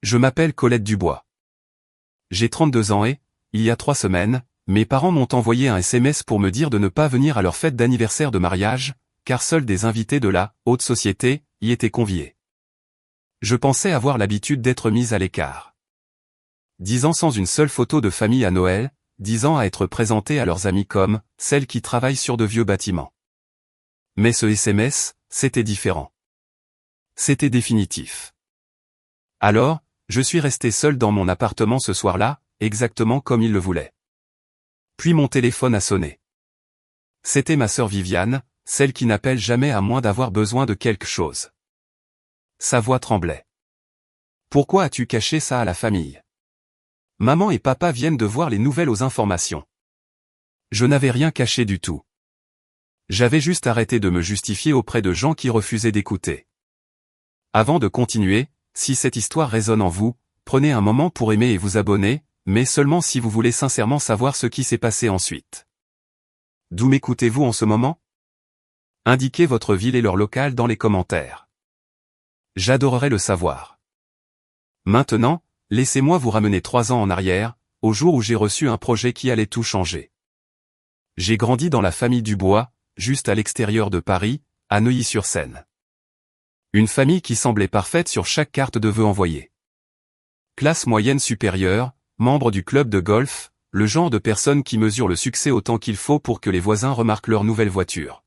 Je m'appelle Colette Dubois. J'ai 32 ans et, il y a 3 semaines, mes parents m'ont envoyé un SMS pour me dire de ne pas venir à leur fête d'anniversaire de mariage, car seuls des invités de la haute société y étaient conviés. Je pensais avoir l'habitude d'être mise à l'écart. 10 ans sans une seule photo de famille à Noël, 10 ans à être présentés à leurs amis comme celles qui travaillent sur de vieux bâtiments. Mais ce SMS, c'était différent. C'était définitif. Alors, je suis resté seul dans mon appartement ce soir-là, exactement comme il le voulait. Puis mon téléphone a sonné. C'était ma sœur Viviane, celle qui n'appelle jamais à moins d'avoir besoin de quelque chose. Sa voix tremblait. « Pourquoi as-tu caché ça à la famille ? Maman et papa viennent de voir les nouvelles aux informations. » Je n'avais rien caché du tout. J'avais juste arrêté de me justifier auprès de gens qui refusaient d'écouter. Avant de continuer, si cette histoire résonne en vous, prenez un moment pour aimer et vous abonner, mais seulement si vous voulez sincèrement savoir ce qui s'est passé ensuite. D'où m'écoutez-vous en ce moment ? Indiquez votre ville et l'heure locale dans les commentaires. J'adorerais le savoir. Maintenant, laissez-moi vous ramener 3 ans en arrière, au jour où j'ai reçu un projet qui allait tout changer. J'ai grandi dans la famille Dubois, juste à l'extérieur de Paris, à Neuilly-sur-Seine. Une famille qui semblait parfaite sur chaque carte de vœux envoyée. Classe moyenne supérieure, membre du club de golf, le genre de personne qui mesure le succès autant qu'il faut pour que les voisins remarquent leur nouvelle voiture.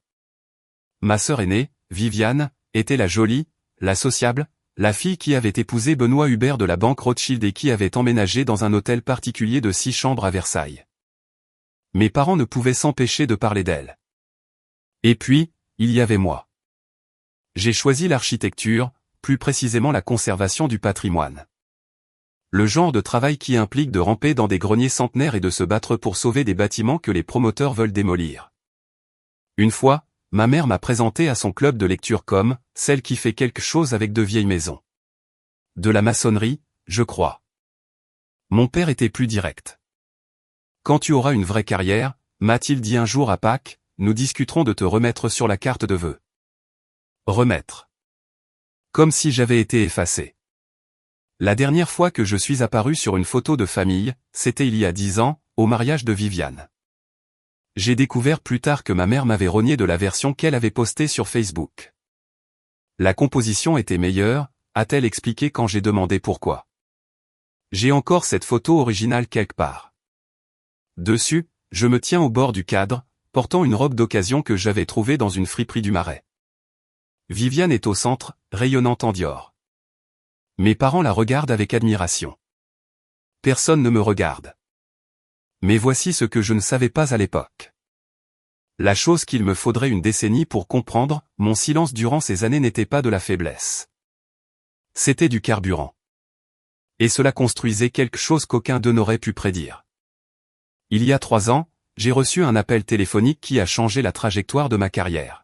Ma sœur aînée, Viviane, était la jolie, la sociable, la fille qui avait épousé Benoît Hubert de la banque Rothschild et qui avait emménagé dans un hôtel particulier de 6 chambres à Versailles. Mes parents ne pouvaient s'empêcher de parler d'elle. Et puis, il y avait moi. J'ai choisi l'architecture, plus précisément la conservation du patrimoine. Le genre de travail qui implique de ramper dans des greniers centenaires et de se battre pour sauver des bâtiments que les promoteurs veulent démolir. Une fois, ma mère m'a présenté à son club de lecture comme celle qui fait quelque chose avec de vieilles maisons. De la maçonnerie, je crois. Mon père était plus direct. Quand tu auras une vraie carrière, m'a-t-il dit un jour à Pâques, nous discuterons de te remettre sur la carte de vœux. Remettre. Comme si j'avais été effacé. La dernière fois que je suis apparu sur une photo de famille, c'était il y a 10 ans, au mariage de Viviane. J'ai découvert plus tard que ma mère m'avait rogné de la version qu'elle avait postée sur Facebook. La composition était meilleure, a-t-elle expliqué quand j'ai demandé pourquoi. J'ai encore cette photo originale quelque part. Dessus, je me tiens au bord du cadre, portant une robe d'occasion que j'avais trouvée dans une friperie du Marais. Viviane est au centre, rayonnante en Dior. Mes parents la regardent avec admiration. Personne ne me regarde. Mais voici ce que je ne savais pas à l'époque. La chose qu'il me faudrait une décennie pour comprendre, mon silence durant ces années n'était pas de la faiblesse. C'était du carburant. Et cela construisait quelque chose qu'aucun d'eux n'aurait pu prédire. Il y a 3 ans, j'ai reçu un appel téléphonique qui a changé la trajectoire de ma carrière.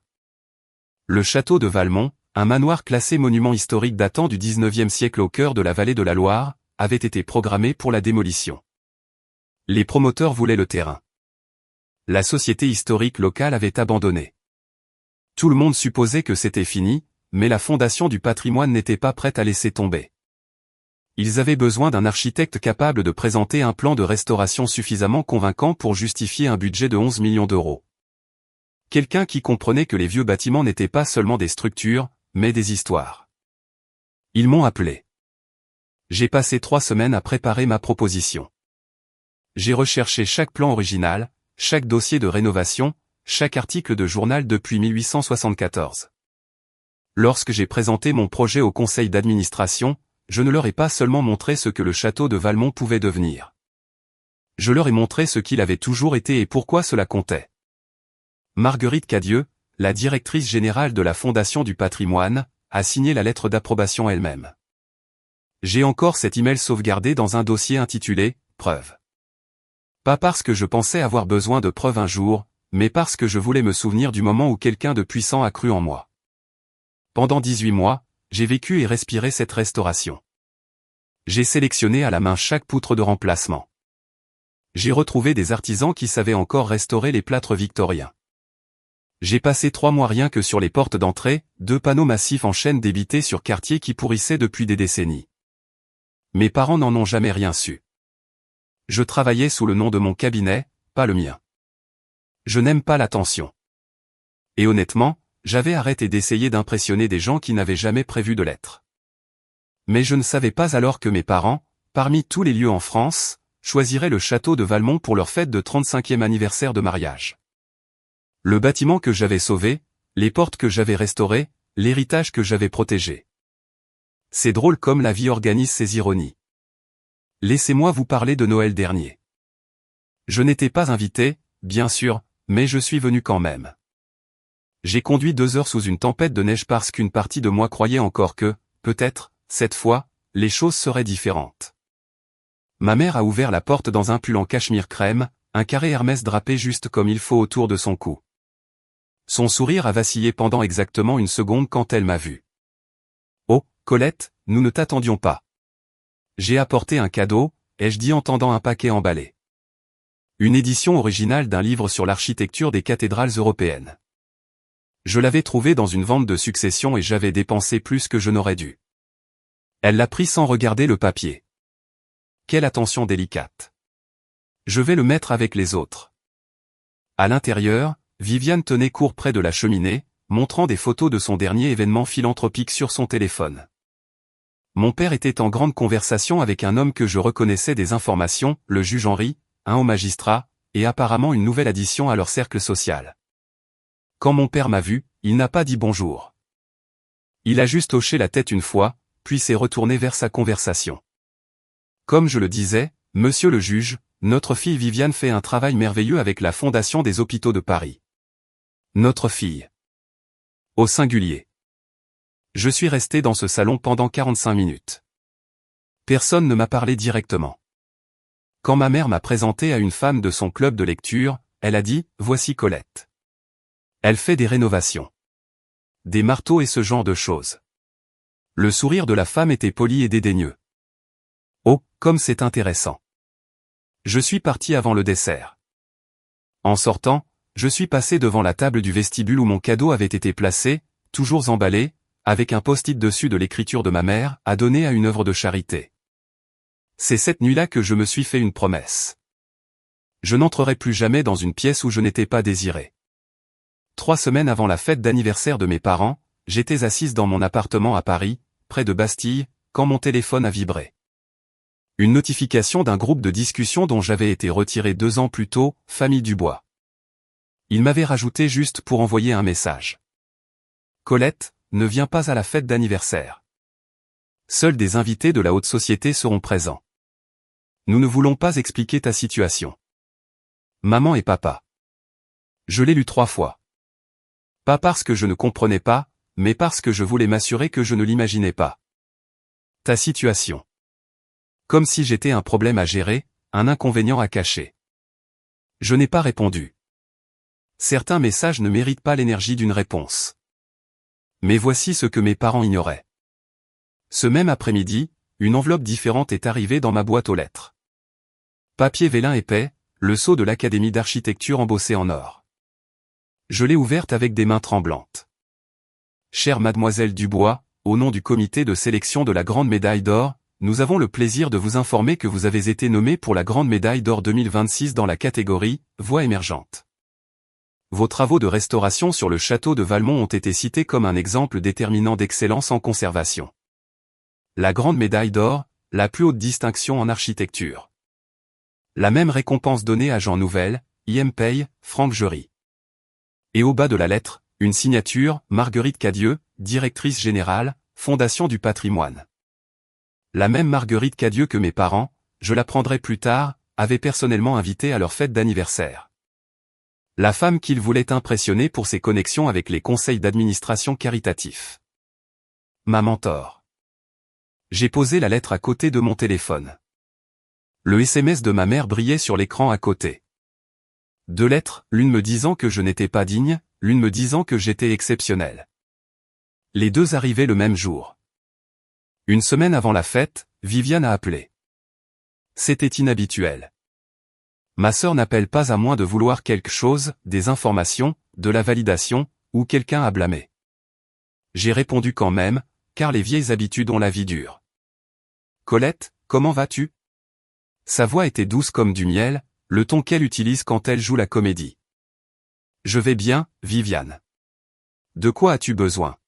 Le château de Valmont, un manoir classé monument historique datant du 19e siècle au cœur de la vallée de la Loire, avait été programmé pour la démolition. Les promoteurs voulaient le terrain. La société historique locale avait abandonné. Tout le monde supposait que c'était fini, mais la Fondation du patrimoine n'était pas prête à laisser tomber. Ils avaient besoin d'un architecte capable de présenter un plan de restauration suffisamment convaincant pour justifier un budget de 11 millions d'euros. Quelqu'un qui comprenait que les vieux bâtiments n'étaient pas seulement des structures, mais des histoires. Ils m'ont appelé. J'ai passé 3 semaines à préparer ma proposition. J'ai recherché chaque plan original, chaque dossier de rénovation, chaque article de journal depuis 1874. Lorsque j'ai présenté mon projet au conseil d'administration, je ne leur ai pas seulement montré ce que le château de Valmont pouvait devenir. Je leur ai montré ce qu'il avait toujours été et pourquoi cela comptait. Marguerite Cadieux, la directrice générale de la Fondation du patrimoine, a signé la lettre d'approbation elle-même. J'ai encore cet email sauvegardé dans un dossier intitulé « Preuves ». Pas parce que je pensais avoir besoin de preuves un jour, mais parce que je voulais me souvenir du moment où quelqu'un de puissant a cru en moi. Pendant 18 mois, j'ai vécu et respiré cette restauration. J'ai sélectionné à la main chaque poutre de remplacement. J'ai retrouvé des artisans qui savaient encore restaurer les plâtres victoriens. J'ai passé 3 mois rien que sur les portes d'entrée, 2 panneaux massifs en chêne débités sur quartier qui pourrissaient depuis des décennies. Mes parents n'en ont jamais rien su. Je travaillais sous le nom de mon cabinet, pas le mien. Je n'aime pas l'attention. Et honnêtement, j'avais arrêté d'essayer d'impressionner des gens qui n'avaient jamais prévu de l'être. Mais je ne savais pas alors que mes parents, parmi tous les lieux en France, choisiraient le château de Valmont pour leur fête de 35e anniversaire de mariage. Le bâtiment que j'avais sauvé, les portes que j'avais restaurées, l'héritage que j'avais protégé. C'est drôle comme la vie organise ses ironies. Laissez-moi vous parler de Noël dernier. Je n'étais pas invité, bien sûr, mais je suis venu quand même. J'ai conduit 2 heures sous une tempête de neige parce qu'une partie de moi croyait encore que, peut-être, cette fois, les choses seraient différentes. Ma mère a ouvert la porte dans un pull en cachemire crème, un carré Hermès drapé juste comme il faut autour de son cou. Son sourire a vacillé pendant exactement une seconde quand elle m'a vu. « Oh, Colette, nous ne t'attendions pas. J'ai apporté un cadeau », ai-je dit en tendant un paquet emballé. Une édition originale d'un livre sur l'architecture des cathédrales européennes. Je l'avais trouvé dans une vente de succession et j'avais dépensé plus que je n'aurais dû. Elle l'a pris sans regarder le papier. Quelle attention délicate. Je vais le mettre avec les autres. À l'intérieur, Viviane tenait court près de la cheminée, montrant des photos de son dernier événement philanthropique sur son téléphone. Mon père était en grande conversation avec un homme que je reconnaissais des informations, le juge Henri, un haut magistrat, et apparemment une nouvelle addition à leur cercle social. Quand mon père m'a vu, il n'a pas dit bonjour. Il a juste hoché la tête une fois, puis s'est retourné vers sa conversation. Comme je le disais, monsieur le juge, notre fille Viviane fait un travail merveilleux avec la Fondation des Hôpitaux de Paris. Notre fille. Au singulier. Je suis resté dans ce salon pendant 45 minutes. Personne ne m'a parlé directement. Quand ma mère m'a présenté à une femme de son club de lecture, elle a dit « Voici Colette. Elle fait des rénovations. Des marteaux et ce genre de choses. » Le sourire de la femme était poli et dédaigneux. Oh, comme c'est intéressant. Je suis parti avant le dessert. En sortant, je suis passé devant la table du vestibule où mon cadeau avait été placé, toujours emballé, avec un post-it dessus de l'écriture de ma mère, à donner à une œuvre de charité. C'est cette nuit-là que je me suis fait une promesse. Je n'entrerai plus jamais dans une pièce où je n'étais pas désiré. 3 semaines avant la fête d'anniversaire de mes parents, j'étais assise dans mon appartement à Paris, près de Bastille, quand mon téléphone a vibré. Une notification d'un groupe de discussion dont j'avais été retiré 2 ans plus tôt, Famille Dubois. Il m'avait rajouté juste pour envoyer un message. Colette, ne viens pas à la fête d'anniversaire. Seuls des invités de la haute société seront présents. Nous ne voulons pas expliquer ta situation. Maman et papa. Je l'ai lu 3 fois. Pas parce que je ne comprenais pas, mais parce que je voulais m'assurer que je ne l'imaginais pas. Ta situation. Comme si j'étais un problème à gérer, un inconvénient à cacher. Je n'ai pas répondu. Certains messages ne méritent pas l'énergie d'une réponse. Mais voici ce que mes parents ignoraient. Ce même après-midi, une enveloppe différente est arrivée dans ma boîte aux lettres. Papier vélin épais, le sceau de l'Académie d'architecture embossé en or. Je l'ai ouverte avec des mains tremblantes. Chère mademoiselle Dubois, au nom du comité de sélection de la Grande Médaille d'Or, nous avons le plaisir de vous informer que vous avez été nommée pour la Grande Médaille d'Or 2026 dans la catégorie « Voix émergente ». Vos travaux de restauration sur le château de Valmont ont été cités comme un exemple déterminant d'excellence en conservation. La Grande Médaille d'Or, la plus haute distinction en architecture. La même récompense donnée à Jean Nouvel, I.M. Pey, Franck Jury. Et au bas de la lettre, une signature, Marguerite Cadieux, directrice générale, Fondation du patrimoine. La même Marguerite Cadieux que mes parents, je l'apprendrai plus tard, avait personnellement invité à leur fête d'anniversaire. La femme qu'il voulait impressionner pour ses connexions avec les conseils d'administration caritatifs. Ma mentor. J'ai posé la lettre à côté de mon téléphone. Le SMS de ma mère brillait sur l'écran à côté. 2 lettres, l'une me disant que je n'étais pas digne, l'une me disant que j'étais exceptionnel. Les 2 arrivaient le même jour. Une semaine avant la fête, Viviane a appelé. C'était inhabituel. Ma sœur n'appelle pas à moins de vouloir quelque chose, des informations, de la validation, ou quelqu'un à blâmer. J'ai répondu quand même, car les vieilles habitudes ont la vie dure. Colette, comment vas-tu? Sa voix était douce comme du miel, le ton qu'elle utilise quand elle joue la comédie. Je vais bien, Viviane. De quoi as-tu besoin?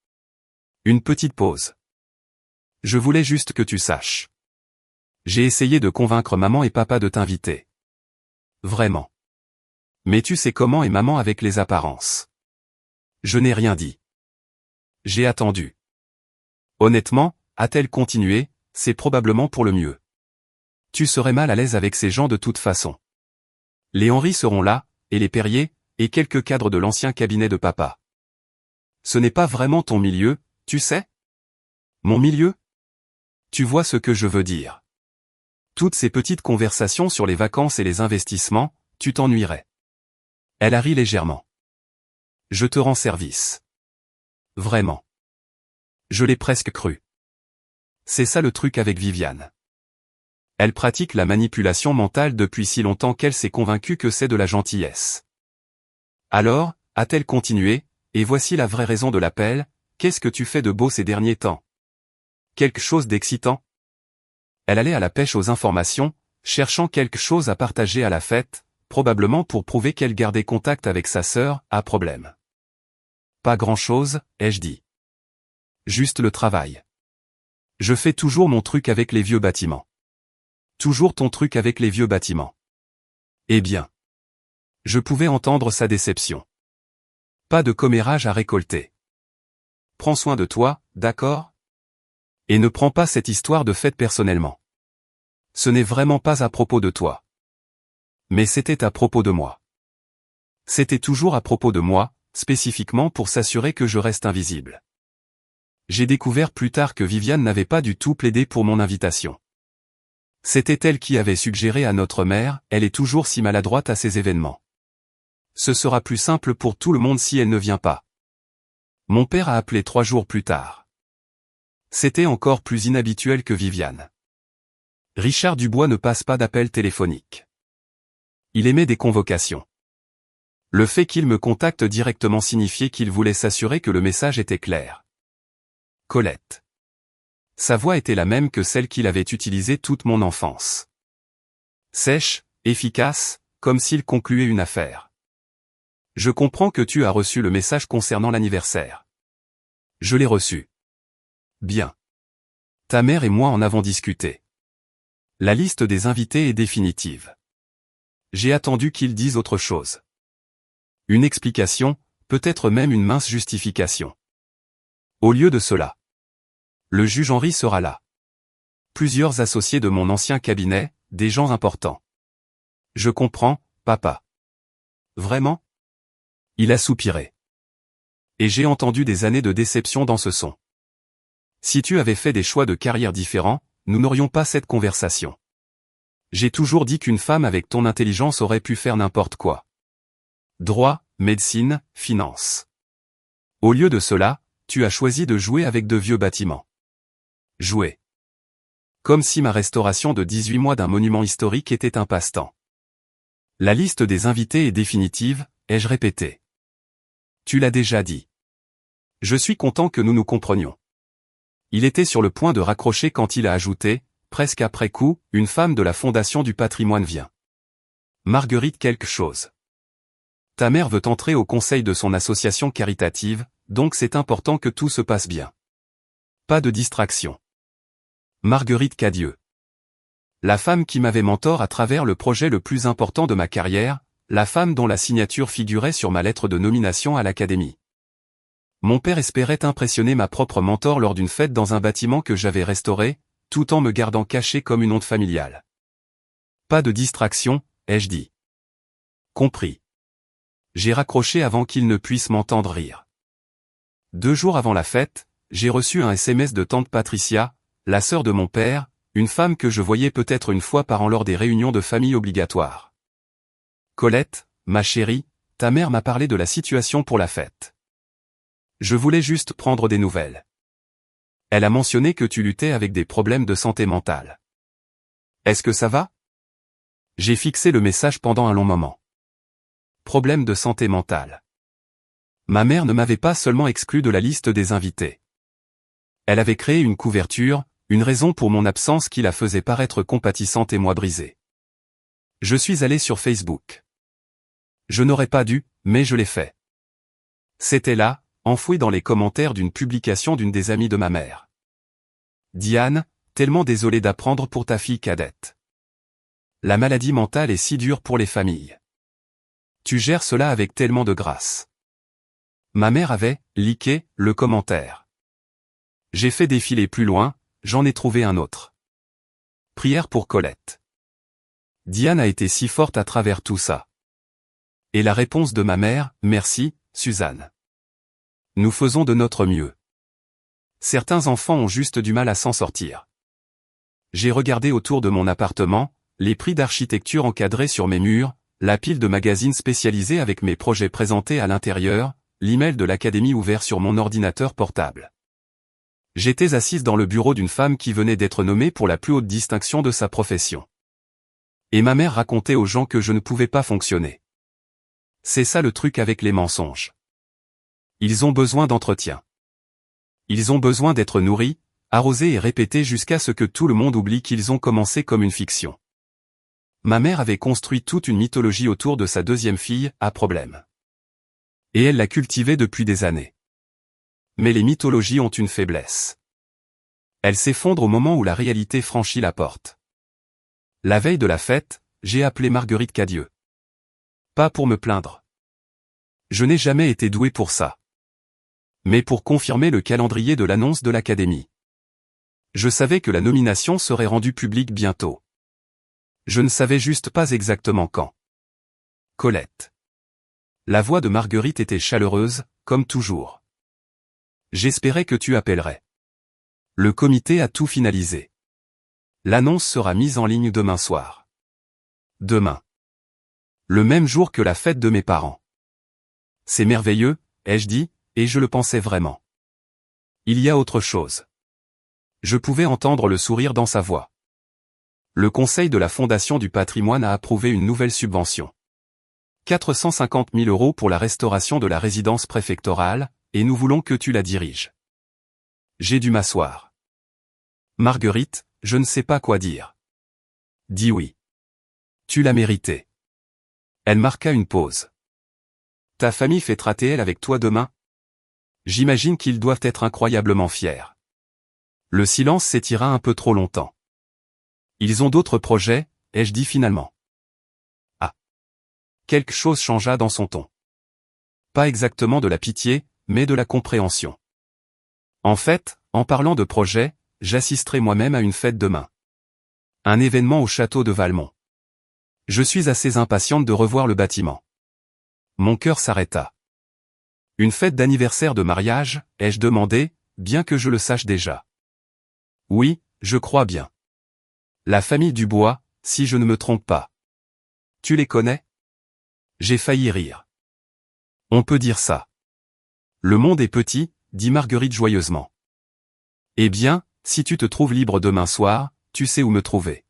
Une petite pause. Je voulais juste que tu saches. J'ai essayé de convaincre maman et papa de t'inviter. Vraiment. Mais tu sais comment est maman avec les apparences. Je n'ai rien dit. J'ai attendu. Honnêtement, a-t-elle continué, c'est probablement pour le mieux. Tu serais mal à l'aise avec ces gens de toute façon. Les Henry seront là, et les Perrier, et quelques cadres de l'ancien cabinet de papa. Ce n'est pas vraiment ton milieu, tu sais? Mon milieu? Tu vois ce que je veux dire. Toutes ces petites conversations sur les vacances et les investissements, tu t'ennuierais. Elle a ri légèrement. Je te rends service. Vraiment. Je l'ai presque cru. C'est ça le truc avec Viviane. Elle pratique la manipulation mentale depuis si longtemps qu'elle s'est convaincue que c'est de la gentillesse. Alors, a-t-elle continué, et voici la vraie raison de l'appel, qu'est-ce que tu fais de beau ces derniers temps? Quelque chose d'excitant? Elle allait à la pêche aux informations, cherchant quelque chose à partager à la fête, probablement pour prouver qu'elle gardait contact avec sa sœur, à problème. Pas grand-chose, ai-je dit. Juste le travail. Je fais toujours mon truc avec les vieux bâtiments. Toujours ton truc avec les vieux bâtiments. Eh bien. Je pouvais entendre sa déception. Pas de commérage à récolter. Prends soin de toi, d'accord? Et ne prends pas cette histoire de fête personnellement. Ce n'est vraiment pas à propos de toi. Mais c'était à propos de moi. C'était toujours à propos de moi, spécifiquement pour s'assurer que je reste invisible. J'ai découvert plus tard que Viviane n'avait pas du tout plaidé pour mon invitation. C'était elle qui avait suggéré à notre mère, elle est toujours si maladroite à ces événements. Ce sera plus simple pour tout le monde si elle ne vient pas. Mon père a appelé 3 jours plus tard. C'était encore plus inhabituel que Viviane. Richard Dubois ne passe pas d'appel téléphonique. Il émet des convocations. Le fait qu'il me contacte directement signifiait qu'il voulait s'assurer que le message était clair. Colette. Sa voix était la même que celle qu'il avait utilisée toute mon enfance. Sèche, efficace, comme s'il concluait une affaire. Je comprends que tu as reçu le message concernant l'anniversaire. Je l'ai reçu. Bien. Ta mère et moi en avons discuté. La liste des invités est définitive. J'ai attendu qu'ils disent autre chose. Une explication, peut-être même une mince justification. Au lieu de cela, le juge Henry sera là. Plusieurs associés de mon ancien cabinet, des gens importants. Je comprends, papa. Vraiment? Il a soupiré. Et j'ai entendu des années de déception dans ce son. Si tu avais fait des choix de carrière différents, nous n'aurions pas cette conversation. J'ai toujours dit qu'une femme avec ton intelligence aurait pu faire n'importe quoi. Droit, médecine, finance. Au lieu de cela, tu as choisi de jouer avec de vieux bâtiments. Jouer. Comme si ma restauration de 18 mois d'un monument historique était un passe-temps. La liste des invités est définitive, ai-je répété. Tu l'as déjà dit. Je suis content que nous nous comprenions. Il était sur le point de raccrocher quand il a ajouté, presque après coup, une femme de la Fondation du patrimoine vient. Marguerite quelque chose. Ta mère veut entrer au conseil de son association caritative, donc c'est important que tout se passe bien. Pas de distraction. Marguerite Cadieux. La femme qui m'avait mentor à travers le projet le plus important de ma carrière, la femme dont la signature figurait sur ma lettre de nomination à l'Académie. Mon père espérait impressionner ma propre mentor lors d'une fête dans un bâtiment que j'avais restauré, tout en me gardant caché comme une honte familiale. Pas de distraction, ai-je dit. Compris. J'ai raccroché avant qu'il ne puisse m'entendre rire. 2 jours avant la fête, j'ai reçu un SMS de tante Patricia, la sœur de mon père, une femme que je voyais peut-être une fois par an lors des réunions de famille obligatoires. Colette, ma chérie, ta mère m'a parlé de la situation pour la fête. Je voulais juste prendre des nouvelles. Elle a mentionné que tu luttais avec des problèmes de santé mentale. Est-ce que ça va? J'ai fixé le message pendant un long moment. Problème de santé mentale. Ma mère ne m'avait pas seulement exclu de la liste des invités. Elle avait créé une couverture, une raison pour mon absence qui la faisait paraître compatissante et moi brisé. Je suis allé sur Facebook. Je n'aurais pas dû, mais je l'ai fait. C'était là, enfoui dans les commentaires d'une publication d'une des amies de ma mère. Diane, tellement désolé d'apprendre pour ta fille cadette. La maladie mentale est si dure pour les familles. Tu gères cela avec tellement de grâce. Ma mère avait liké le commentaire. J'ai fait défiler plus loin, j'en ai trouvé un autre. Prière pour Colette. Diane a été si forte à travers tout ça. Et la réponse de ma mère, merci, Suzanne. Nous faisons de notre mieux. Certains enfants ont juste du mal à s'en sortir. J'ai regardé autour de mon appartement, les prix d'architecture encadrés sur mes murs, la pile de magazines spécialisés avec mes projets présentés à l'intérieur, l'email de l'académie ouvert sur mon ordinateur portable. J'étais assise dans le bureau d'une femme qui venait d'être nommée pour la plus haute distinction de sa profession. Et ma mère racontait aux gens que je ne pouvais pas fonctionner. C'est ça le truc avec les mensonges. Ils ont besoin d'entretien. Ils ont besoin d'être nourris, arrosés et répétés jusqu'à ce que tout le monde oublie qu'ils ont commencé comme une fiction. Ma mère avait construit toute une mythologie autour de sa deuxième fille, à problème. Et elle l'a cultivée depuis des années. Mais les mythologies ont une faiblesse. Elles s'effondrent au moment où la réalité franchit la porte. La veille de la fête, j'ai appelé Marguerite Cadieux. Pas pour me plaindre. Je n'ai jamais été doué pour ça. Mais pour confirmer le calendrier de l'annonce de l'académie. Je savais que la nomination serait rendue publique bientôt. Je ne savais juste pas exactement quand. Colette. La voix de Marguerite était chaleureuse, comme toujours. J'espérais que tu appellerais. Le comité a tout finalisé. L'annonce sera mise en ligne demain soir. Demain. Le même jour que la fête de mes parents. C'est merveilleux, ai-je dit, et je le pensais vraiment. Il y a autre chose. Je pouvais entendre le sourire dans sa voix. Le conseil de la Fondation du patrimoine a approuvé une nouvelle subvention. 450 000 € pour la restauration de la résidence préfectorale, et nous voulons que tu la diriges. J'ai dû m'asseoir. Marguerite, je ne sais pas quoi dire. Dis oui. Tu l'as mérité. Elle marqua une pause. Ta famille fêtera TL avec toi demain? J'imagine qu'ils doivent être incroyablement fiers. Le silence s'étira un peu trop longtemps. Ils ont d'autres projets, ai-je dit finalement. Ah. Quelque chose changea dans son ton. Pas exactement de la pitié, mais de la compréhension. En fait, en parlant de projet, j'assisterai moi-même à une fête demain. Un événement au château de Valmont. Je suis assez impatiente de revoir le bâtiment. Mon cœur s'arrêta. Une fête d'anniversaire de mariage, ai-je demandé, bien que je le sache déjà. Oui, je crois bien. La famille Dubois, si je ne me trompe pas. Tu les connais? J'ai failli rire. On peut dire ça. Le monde est petit, dit Marguerite joyeusement. Eh bien, si tu te trouves libre demain soir, tu sais où me trouver.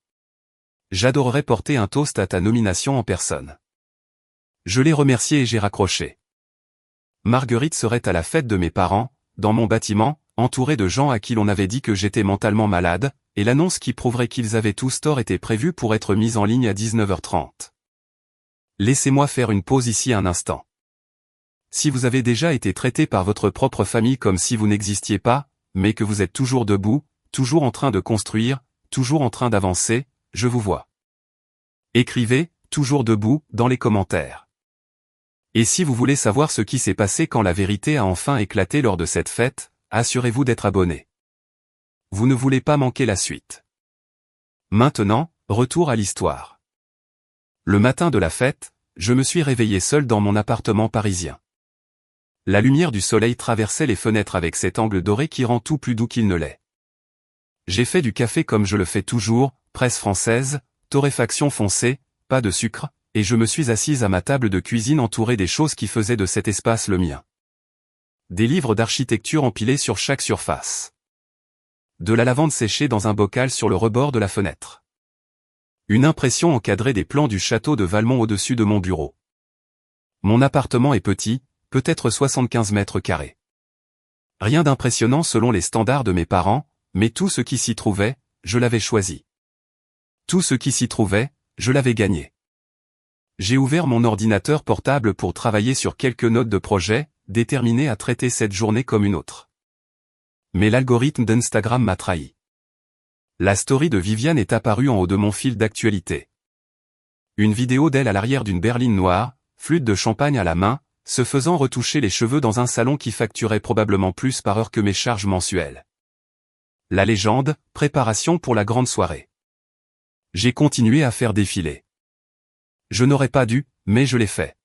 J'adorerais porter un toast à ta nomination en personne. Je l'ai remercié et j'ai raccroché. Marguerite serait à la fête de mes parents, dans mon bâtiment, entourée de gens à qui l'on avait dit que j'étais mentalement malade, et l'annonce qui prouverait qu'ils avaient tous tort était prévue pour être mise en ligne à 19h30. Laissez-moi faire une pause ici un instant. Si vous avez déjà été traité par votre propre famille comme si vous n'existiez pas, mais que vous êtes toujours debout, toujours en train de construire, toujours en train d'avancer, je vous vois. Écrivez, toujours debout, dans les commentaires. Et si vous voulez savoir ce qui s'est passé quand la vérité a enfin éclaté lors de cette fête, assurez-vous d'être abonné. Vous ne voulez pas manquer la suite. Maintenant, retour à l'histoire. Le matin de la fête, je me suis réveillé seul dans mon appartement parisien. La lumière du soleil traversait les fenêtres avec cet angle doré qui rend tout plus doux qu'il ne l'est. J'ai fait du café comme je le fais toujours, presse française, torréfaction foncée, pas de sucre, et je me suis assise à ma table de cuisine entourée des choses qui faisaient de cet espace le mien. Des livres d'architecture empilés sur chaque surface. De la lavande séchée dans un bocal sur le rebord de la fenêtre. Une impression encadrée des plans du château de Valmont au-dessus de mon bureau. Mon appartement est petit, peut-être 75 mètres carrés. Rien d'impressionnant selon les standards de mes parents, mais tout ce qui s'y trouvait, je l'avais choisi. Tout ce qui s'y trouvait, je l'avais gagné. J'ai ouvert mon ordinateur portable pour travailler sur quelques notes de projet, déterminé à traiter cette journée comme une autre. Mais l'algorithme d'Instagram m'a trahi. La story de Viviane est apparue en haut de mon fil d'actualité. Une vidéo d'elle à l'arrière d'une berline noire, flûte de champagne à la main, se faisant retoucher les cheveux dans un salon qui facturait probablement plus par heure que mes charges mensuelles. La légende, préparation pour la grande soirée. J'ai continué à faire défiler. Je n'aurais pas dû, mais je l'ai fait.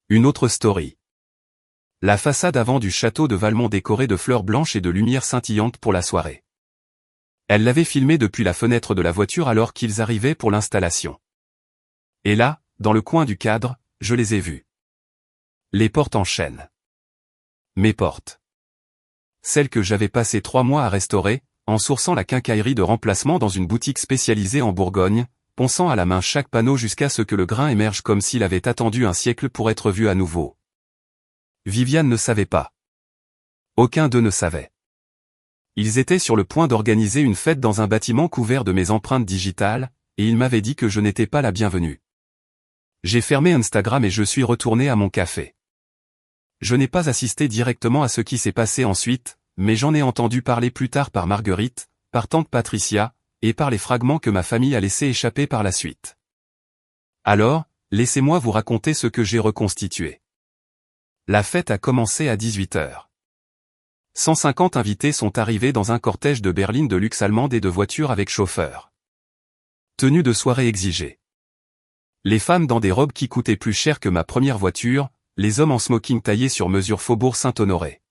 Une autre story. La façade avant du château de Valmont décorée de fleurs blanches et de lumières scintillantes pour la soirée. Elle l'avait filmé depuis la fenêtre de la voiture alors qu'ils arrivaient pour l'installation. Et là, dans le coin du cadre, je les ai vus. Les portes en chêne. Mes portes. Celles que j'avais passé 3 mois à restaurer, en sourçant la quincaillerie de remplacement dans une boutique spécialisée en Bourgogne, ponçant à la main chaque panneau jusqu'à ce que le grain émerge comme s'il avait attendu un siècle pour être vu à nouveau. Viviane ne savait pas. Aucun d'eux ne savait. Ils étaient sur le point d'organiser une fête dans un bâtiment couvert de mes empreintes digitales, et ils m'avaient dit que je n'étais pas la bienvenue. J'ai fermé Instagram et je suis retourné à mon café. Je n'ai pas assisté directement à ce qui s'est passé ensuite, mais j'en ai entendu parler plus tard par Marguerite, par tante Patricia, et par les fragments que ma famille a laissé échapper par la suite. Alors, laissez-moi vous raconter ce que j'ai reconstitué. La fête a commencé à 18h. 150 invités sont arrivés dans un cortège de berlines de luxe allemande et de voitures avec chauffeur. Tenue de soirée exigée. Les femmes dans des robes qui coûtaient plus cher que ma première voiture, les hommes en smoking taillé sur mesure Faubourg Saint-Honoré.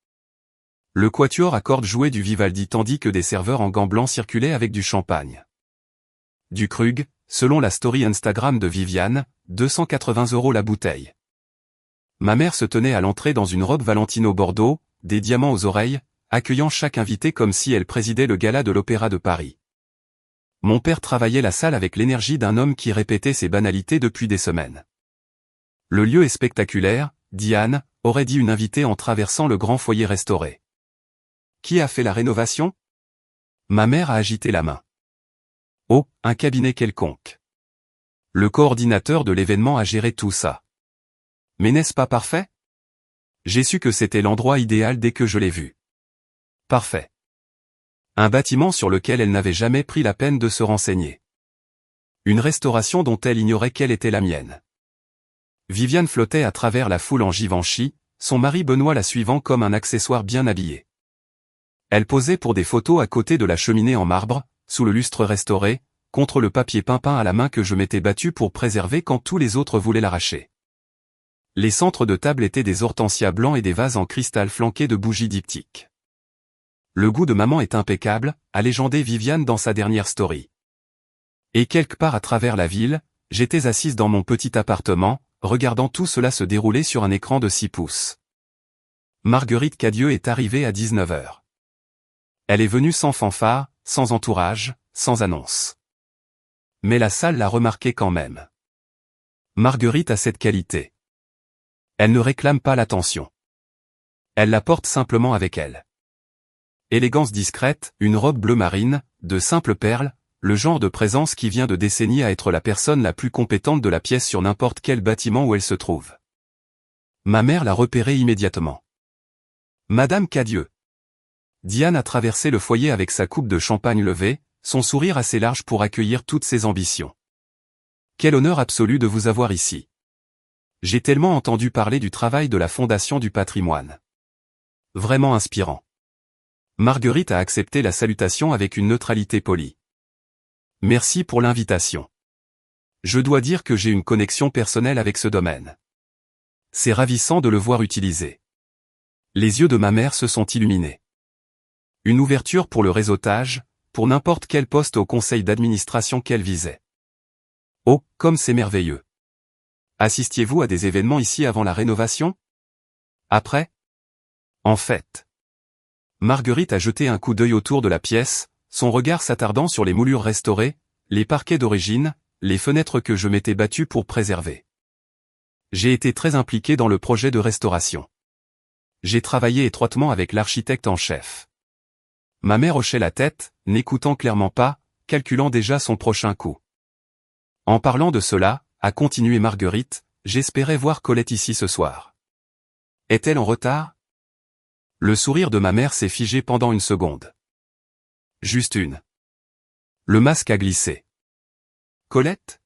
Le quatuor à cordes jouait du Vivaldi tandis que des serveurs en gants blancs circulaient avec du champagne. Du Krug, selon la story Instagram de Viviane, 280 € la bouteille. Ma mère se tenait à l'entrée dans une robe Valentino Bordeaux, des diamants aux oreilles, accueillant chaque invité comme si elle présidait le gala de l'Opéra de Paris. Mon père travaillait la salle avec l'énergie d'un homme qui répétait ses banalités depuis des semaines. Le lieu est spectaculaire, Diane, aurait dit une invitée en traversant le grand foyer restauré. Qui a fait la rénovation? Ma mère a agité la main. Oh, un cabinet quelconque. Le coordinateur de l'événement a géré tout ça. Mais n'est-ce pas parfait? J'ai su que c'était l'endroit idéal dès que je l'ai vu. Parfait. Un bâtiment sur lequel elle n'avait jamais pris la peine de se renseigner. Une restauration dont elle ignorait quelle était la mienne. Viviane flottait à travers la foule en Givenchy, son mari Benoît la suivant comme un accessoire bien habillé. Elle posait pour des photos à côté de la cheminée en marbre, sous le lustre restauré, contre le papier peint à la main que je m'étais battu pour préserver quand tous les autres voulaient l'arracher. Les centres de table étaient des hortensias blancs et des vases en cristal flanqués de bougies diptyques. Le goût de maman est impeccable, a légendé Viviane dans sa dernière story. Et quelque part à travers la ville, j'étais assise dans mon petit appartement, regardant tout cela se dérouler sur un écran de 6 pouces. Marguerite Cadieux est arrivée à 19h. Elle est venue sans fanfare, sans entourage, sans annonce. Mais la salle l'a remarqué quand même. Marguerite a cette qualité. Elle ne réclame pas l'attention. Elle la porte simplement avec elle. Élégance discrète, une robe bleu marine, de simples perles, le genre de présence qui vient de décennies à être la personne la plus compétente de la pièce sur n'importe quel bâtiment où elle se trouve. Ma mère l'a repérée immédiatement. Madame Cadieux. Diane a traversé le foyer avec sa coupe de champagne levée, son sourire assez large pour accueillir toutes ses ambitions. Quel honneur absolu de vous avoir ici. J'ai tellement entendu parler du travail de la Fondation du patrimoine. Vraiment inspirant. Marguerite a accepté la salutation avec une neutralité polie. Merci pour l'invitation. Je dois dire que j'ai une connexion personnelle avec ce domaine. C'est ravissant de le voir utilisé. Les yeux de ma mère se sont illuminés. Une ouverture pour le réseautage, pour n'importe quel poste au conseil d'administration qu'elle visait. Oh, comme c'est merveilleux. Assistiez-vous à des événements ici avant la rénovation? Après? En fait. Marguerite a jeté un coup d'œil autour de la pièce, son regard s'attardant sur les moulures restaurées, les parquets d'origine, les fenêtres que je m'étais battu pour préserver. J'ai été très impliqué dans le projet de restauration. J'ai travaillé étroitement avec l'architecte en chef. Ma mère hochait la tête, n'écoutant clairement pas, calculant déjà son prochain coup. En parlant de cela, a continué Marguerite, j'espérais voir Colette ici ce soir. Est-elle en retard? Le sourire de ma mère s'est figé pendant une seconde. Juste une. Le masque a glissé. Colette?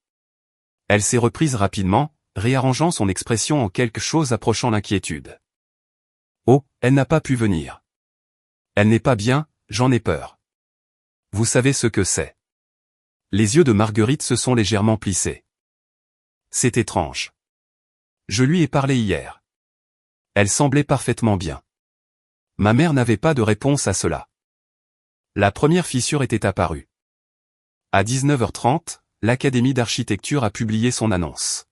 Elle s'est reprise rapidement, réarrangeant son expression en quelque chose approchant l'inquiétude. Oh, elle n'a pas pu venir. Elle n'est pas bien, j'en ai peur. Vous savez ce que c'est. Les yeux de Marguerite se sont légèrement plissés. C'est étrange. Je lui ai parlé hier. Elle semblait parfaitement bien. Ma mère n'avait pas de réponse à cela. La première fissure était apparue. À 19h30, l'Académie d'architecture a publié son annonce.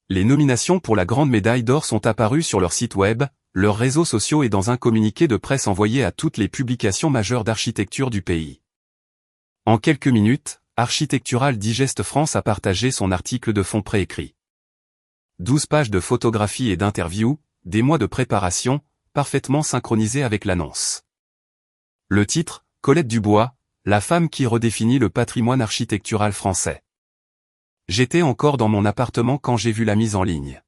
Les nominations pour la Grande Médaille d'Or sont apparues sur leur site web, leurs réseaux sociaux et dans un communiqué de presse envoyé à toutes les publications majeures d'architecture du pays. En quelques minutes, Architectural Digest France a partagé son article de fond préécrit. 12 pages de photographies et d'interviews, des mois de préparation, parfaitement synchronisés avec l'annonce. Le titre, Colette Dubois, la femme qui redéfinit le patrimoine architectural français. J'étais encore dans mon appartement quand j'ai vu la mise en ligne.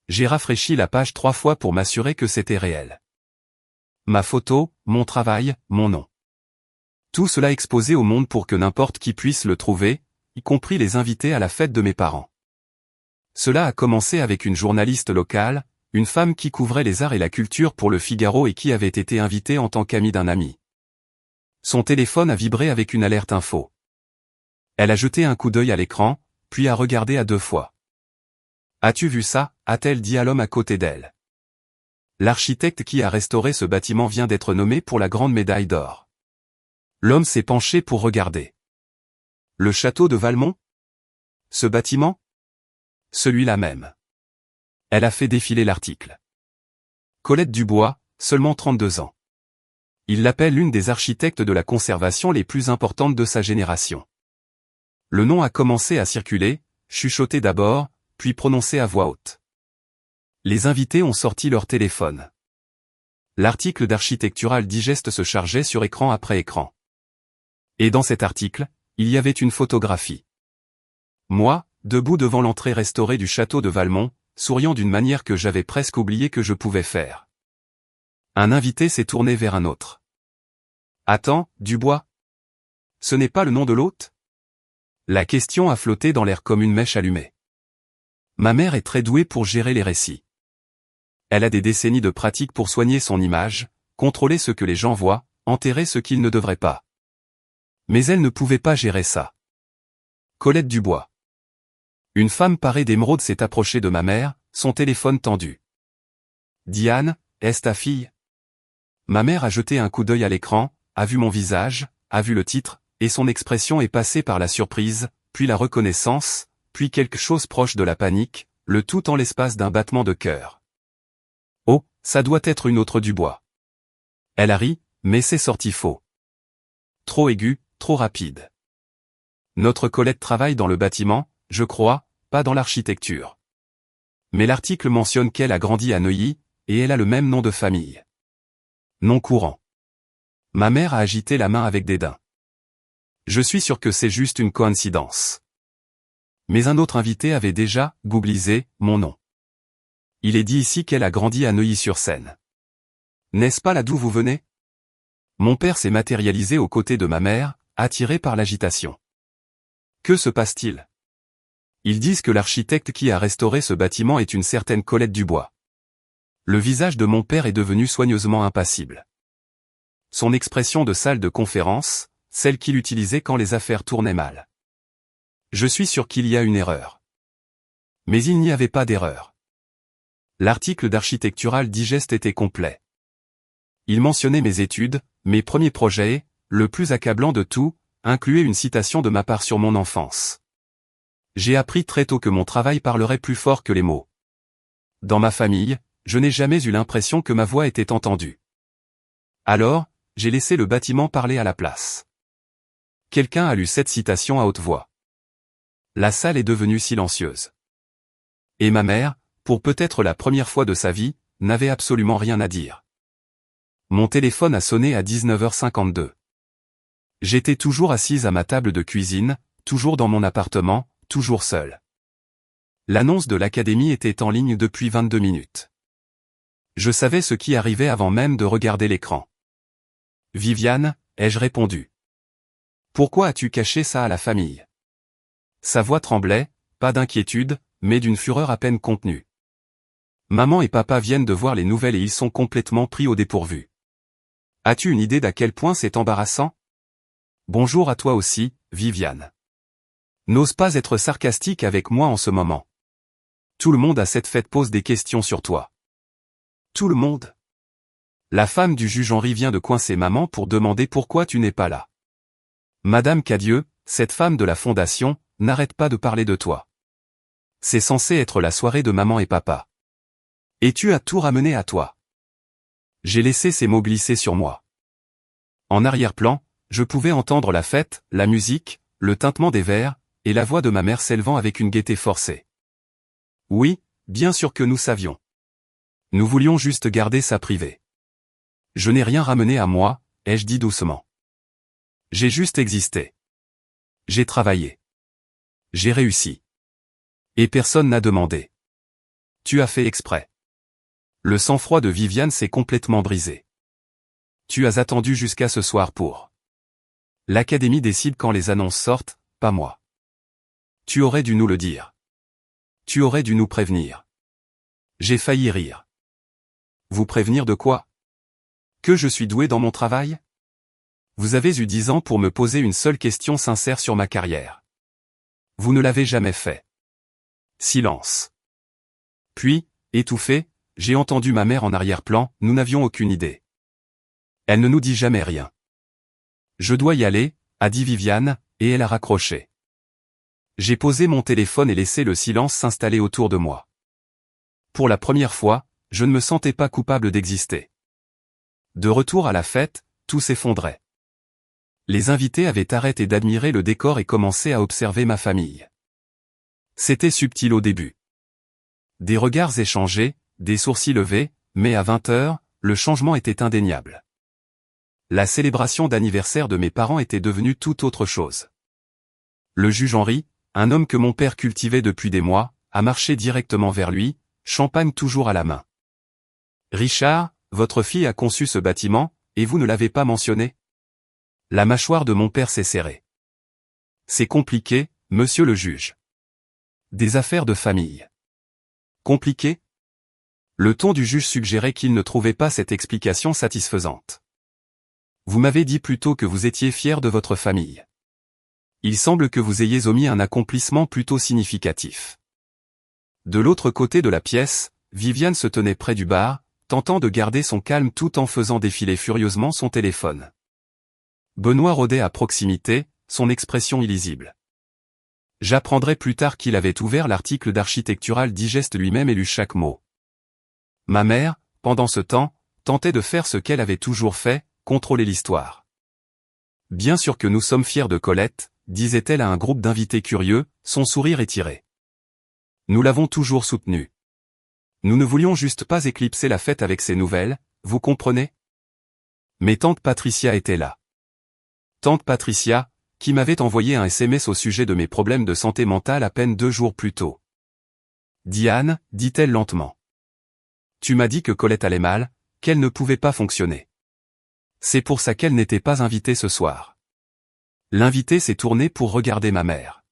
J'ai rafraîchi la page 3 fois pour m'assurer que c'était réel. Ma photo, mon travail, mon nom. Tout cela exposé au monde pour que n'importe qui puisse le trouver, y compris les invités à la fête de mes parents. Cela a commencé avec une journaliste locale, une femme qui couvrait les arts et la culture pour Le Figaro et qui avait été invitée en tant qu'amie d'un ami. Son téléphone a vibré avec une alerte info. Elle a jeté un coup d'œil à l'écran, puis a regardé à 2 fois. « As-tu vu ça ?» a-t-elle dit à l'homme à côté d'elle. L'architecte qui a restauré ce bâtiment vient d'être nommé pour la Grande Médaille d'Or. L'homme s'est penché pour regarder. Le château de Valmont? Ce bâtiment? Celui-là même. Elle a fait défiler l'article. Colette Dubois, seulement 32 ans. Il l'appelle l'une des architectes de la conservation les plus importantes de sa génération. Le nom a commencé à circuler, chuchoté d'abord, puis prononcé à voix haute. Les invités ont sorti leur téléphone. L'article d'Architectural Digest se chargeait sur écran après écran. Et dans cet article, il y avait une photographie. Moi, debout devant l'entrée restaurée du château de Valmont, souriant d'une manière que j'avais presque oublié que je pouvais faire. Un invité s'est tourné vers un autre. « Attends, Dubois? Ce n'est pas le nom de l'hôte ?» La question a flotté dans l'air comme une mèche allumée. Ma mère est très douée pour gérer les récits. Elle a des décennies de pratique pour soigner son image, contrôler ce que les gens voient, enterrer ce qu'ils ne devraient pas. Mais elle ne pouvait pas gérer ça. Colette Dubois. Une femme parée d'émeraude s'est approchée de ma mère, son téléphone tendu. « Diane, est-ce ta fille ?» Ma mère a jeté un coup d'œil à l'écran, a vu mon visage, a vu le titre, et son expression est passée par la surprise, puis la reconnaissance, puis quelque chose proche de la panique, le tout en l'espace d'un battement de cœur. Oh, ça doit être une autre Dubois. Elle a ri, mais c'est sorti faux. Trop aigu, trop rapide. Notre Colette travaille dans le bâtiment, je crois, pas dans l'architecture. Mais l'article mentionne qu'elle a grandi à Neuilly, et elle a le même nom de famille. Nom courant. Ma mère a agité la main avec dédain. Je suis sûr que c'est juste une coïncidence. Mais un autre invité avait déjà googlisé mon nom. Il est dit ici qu'elle a grandi à Neuilly-sur-Seine. N'est-ce pas là d'où vous venez? Mon père s'est matérialisé aux côtés de ma mère, attiré par l'agitation. Que se passe-t-il? Ils disent que l'architecte qui a restauré ce bâtiment est une certaine Colette Dubois. Le visage de mon père est devenu soigneusement impassible. Son expression de salle de conférence, celle qu'il utilisait quand les affaires tournaient mal. Je suis sûr qu'il y a une erreur. Mais il n'y avait pas d'erreur. L'article d'Architectural Digest était complet. Il mentionnait mes études, mes premiers projets et, le plus accablant de tout, incluait une citation de ma part sur mon enfance. J'ai appris très tôt que mon travail parlerait plus fort que les mots. Dans ma famille, je n'ai jamais eu l'impression que ma voix était entendue. Alors, j'ai laissé le bâtiment parler à la place. Quelqu'un a lu cette citation à haute voix. La salle est devenue silencieuse. Et ma mère, pour peut-être la première fois de sa vie, n'avait absolument rien à dire. Mon téléphone a sonné à 19h52. J'étais toujours assise à ma table de cuisine, toujours dans mon appartement, toujours seule. L'annonce de l'académie était en ligne depuis 22 minutes. Je savais ce qui arrivait avant même de regarder l'écran. « Viviane », ai-je répondu. « Pourquoi as-tu caché ça à la famille ?» Sa voix tremblait, pas d'inquiétude, mais d'une fureur à peine contenue. « Maman et papa viennent de voir les nouvelles et ils sont complètement pris au dépourvu. As-tu une idée d'à quel point c'est embarrassant ? Bonjour à toi aussi, Viviane. N'ose pas être sarcastique avec moi en ce moment. Tout le monde à cette fête pose des questions sur toi. Tout le monde ? La femme du juge Henri vient de coincer maman pour demander pourquoi tu n'es pas là. Madame Cadieux, cette femme de la fondation, n'arrête pas de parler de toi. C'est censé être la soirée de maman et papa. Et tu as tout ramené à toi. J'ai laissé ces mots glisser sur moi. En arrière-plan, je pouvais entendre la fête, la musique, le tintement des verres, et la voix de ma mère s'élevant avec une gaieté forcée. Oui, bien sûr que nous savions. Nous voulions juste garder ça privé. Je n'ai rien ramené à moi, ai-je dit doucement. J'ai juste existé. J'ai travaillé. J'ai réussi. Et personne n'a demandé. Tu as fait exprès. Le sang-froid de Viviane s'est complètement brisé. Tu as attendu jusqu'à ce soir pour. L'académie décide quand les annonces sortent, pas moi. Tu aurais dû nous le dire. Tu aurais dû nous prévenir. J'ai failli rire. Vous prévenir de quoi ? Que je suis doué dans mon travail ? Vous avez eu 10 ans pour me poser une seule question sincère sur ma carrière. Vous ne l'avez jamais fait. Silence. Puis, étouffé, j'ai entendu ma mère en arrière-plan, nous n'avions aucune idée. Elle ne nous dit jamais rien. Je dois y aller, a dit Viviane, et elle a raccroché. J'ai posé mon téléphone et laissé le silence s'installer autour de moi. Pour la première fois, je ne me sentais pas coupable d'exister. De retour à la fête, tout s'effondrait. Les invités avaient arrêté d'admirer le décor et commencé à observer ma famille. C'était subtil au début. Des regards échangés, des sourcils levés, mais à 20h, le changement était indéniable. La célébration d'anniversaire de mes parents était devenue tout autre chose. Le juge Henri, un homme que mon père cultivait depuis des mois, a marché directement vers lui, champagne toujours à la main. « Richard, votre fille a conçu ce bâtiment, et vous ne l'avez pas mentionné ?» La mâchoire de mon père s'est serrée. « C'est compliqué, monsieur le juge. Des affaires de famille. » Compliqué ? Le ton du juge suggérait qu'il ne trouvait pas cette explication satisfaisante. « Vous m'avez dit plutôt que vous étiez fier de votre famille. Il semble que vous ayez omis un accomplissement plutôt significatif. » De l'autre côté de la pièce, Viviane se tenait près du bar, tentant de garder son calme tout en faisant défiler furieusement son téléphone. Benoît rôdait à proximité, son expression illisible. J'apprendrai plus tard qu'il avait ouvert l'article d'Architectural Digest lui-même et lu chaque mot. Ma mère, pendant ce temps, tentait de faire ce qu'elle avait toujours fait, contrôler l'histoire. Bien sûr que nous sommes fiers de Colette, disait-elle à un groupe d'invités curieux, son sourire étiré. Nous l'avons toujours soutenue. Nous ne voulions juste pas éclipser la fête avec ces nouvelles, vous comprenez ? Mais tante Patricia était là. Tante Patricia, qui m'avait envoyé un SMS au sujet de mes problèmes de santé mentale à peine 2 jours plus tôt. Diane, dit-elle lentement. Tu m'as dit que Colette allait mal, qu'elle ne pouvait pas fonctionner. C'est pour ça qu'elle n'était pas invitée ce soir. L'invité s'est tourné pour regarder ma mère.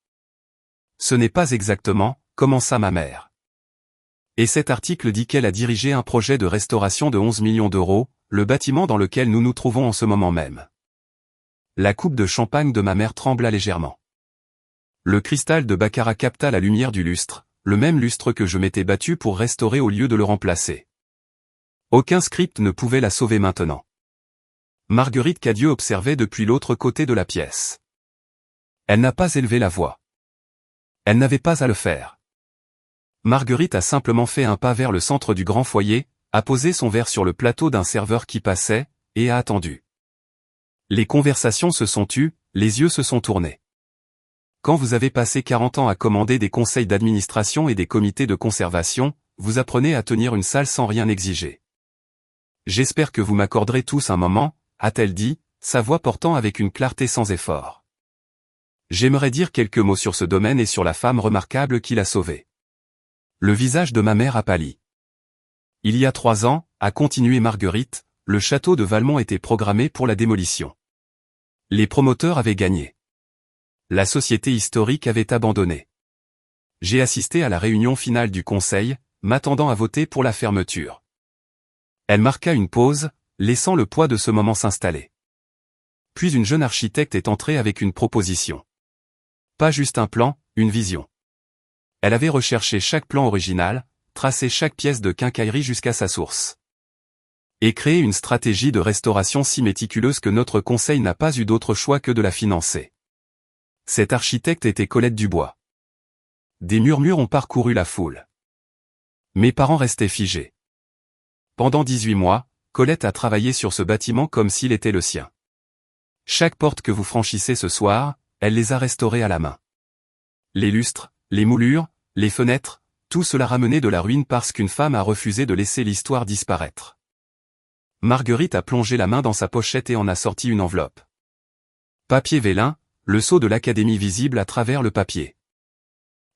Ce n'est pas exactement, commença ma mère. Et cet article dit qu'elle a dirigé un projet de restauration de 11 millions d'euros, le bâtiment dans lequel nous nous trouvons en ce moment même. La coupe de champagne de ma mère trembla légèrement. Le cristal de baccarat capta la lumière du lustre, le même lustre que je m'étais battu pour restaurer au lieu de le remplacer. Aucun script ne pouvait la sauver maintenant. Marguerite Cadieux observait depuis l'autre côté de la pièce. Elle n'a pas élevé la voix. Elle n'avait pas à le faire. Marguerite a simplement fait un pas vers le centre du grand foyer, a posé son verre sur le plateau d'un serveur qui passait, et a attendu. Les conversations se sont tues, les yeux se sont tournés. Quand vous avez passé 40 ans à commander des conseils d'administration et des comités de conservation, vous apprenez à tenir une salle sans rien exiger. J'espère que vous m'accorderez tous un moment, a-t-elle dit, sa voix portant avec une clarté sans effort. J'aimerais dire quelques mots sur ce domaine et sur la femme remarquable qui l'a sauvée. Le visage de ma mère a pâli. Il y a 3 ans, a continué Marguerite, le château de Valmont était programmé pour la démolition. Les promoteurs avaient gagné. La société historique avait abandonné. J'ai assisté à la réunion finale du conseil, m'attendant à voter pour la fermeture. Elle marqua une pause, laissant le poids de ce moment s'installer. Puis une jeune architecte est entrée avec une proposition. Pas juste un plan, une vision. Elle avait recherché chaque plan original, tracé chaque pièce de quincaillerie jusqu'à sa source. Et créé une stratégie de restauration si méticuleuse que notre conseil n'a pas eu d'autre choix que de la financer. Cette architecte était Colette Dubois. Des murmures ont parcouru la foule. Mes parents restaient figés. Pendant 18 mois, Colette a travaillé sur ce bâtiment comme s'il était le sien. Chaque porte que vous franchissez ce soir, elle les a restaurées à la main. Les lustres, les moulures, les fenêtres, tout cela ramené de la ruine parce qu'une femme a refusé de laisser l'histoire disparaître. Marguerite a plongé la main dans sa pochette et en a sorti une enveloppe. Papier vélin, le sceau de l'Académie visible à travers le papier.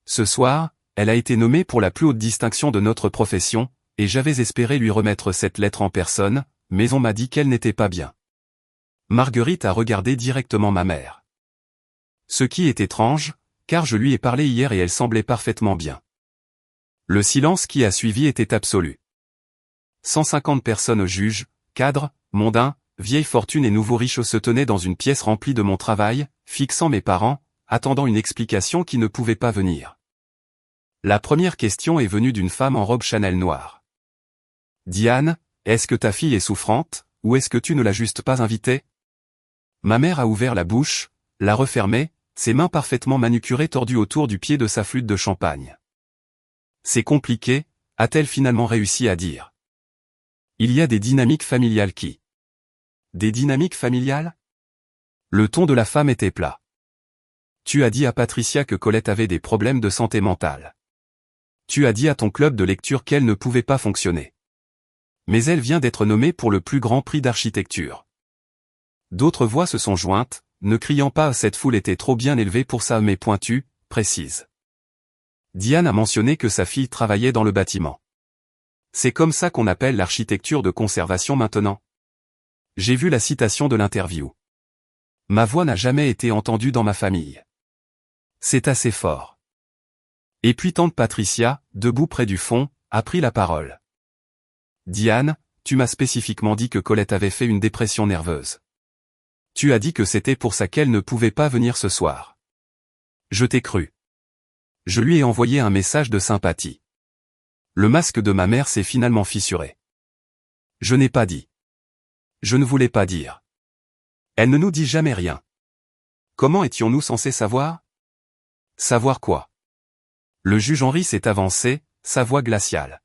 Ce soir, elle a été nommée pour la plus haute distinction de notre profession, et j'avais espéré lui remettre cette lettre en personne, mais on m'a dit qu'elle n'était pas bien. Marguerite a regardé directement ma mère. Ce qui est étrange, car je lui ai parlé hier et elle semblait parfaitement bien. Le silence qui a suivi était absolu. 150 personnes juges, cadres, mondains, vieilles fortunes et nouveaux riches se tenaient dans une pièce remplie de mon travail, fixant mes parents, attendant une explication qui ne pouvait pas venir. La première question est venue d'une femme en robe Chanel noire. « Diane, est-ce que ta fille est souffrante, ou est-ce que tu ne l'as juste pas invitée ?» Ma mère a ouvert la bouche, l'a refermée, ses mains parfaitement manucurées tordues autour du pied de sa flûte de champagne. « C'est compliqué », a-t-elle finalement réussi à dire. Il y a des dynamiques familiales qui... Des dynamiques familiales ? Le ton de la femme était plat. Tu as dit à Patricia que Colette avait des problèmes de santé mentale. Tu as dit à ton club de lecture qu'elle ne pouvait pas fonctionner. Mais elle vient d'être nommée pour le plus grand prix d'architecture. D'autres voix se sont jointes, ne criant pas cette foule était trop bien élevée pour ça mais pointue, précise. Diane a mentionné que sa fille travaillait dans le bâtiment. C'est comme ça qu'on appelle l'architecture de conservation maintenant. J'ai vu la citation de l'interview. Ma voix n'a jamais été entendue dans ma famille. C'est assez fort. Et puis tante Patricia, debout près du fond, a pris la parole. Diane, tu m'as spécifiquement dit que Colette avait fait une dépression nerveuse. Tu as dit que c'était pour ça qu'elle ne pouvait pas venir ce soir. Je t'ai cru. Je lui ai envoyé un message de sympathie. Le masque de ma mère s'est finalement fissuré. Je n'ai pas dit. Je ne voulais pas dire. Elle ne nous dit jamais rien. Comment étions-nous censés savoir ? Savoir quoi ? Le juge Henri s'est avancé, sa voix glaciale.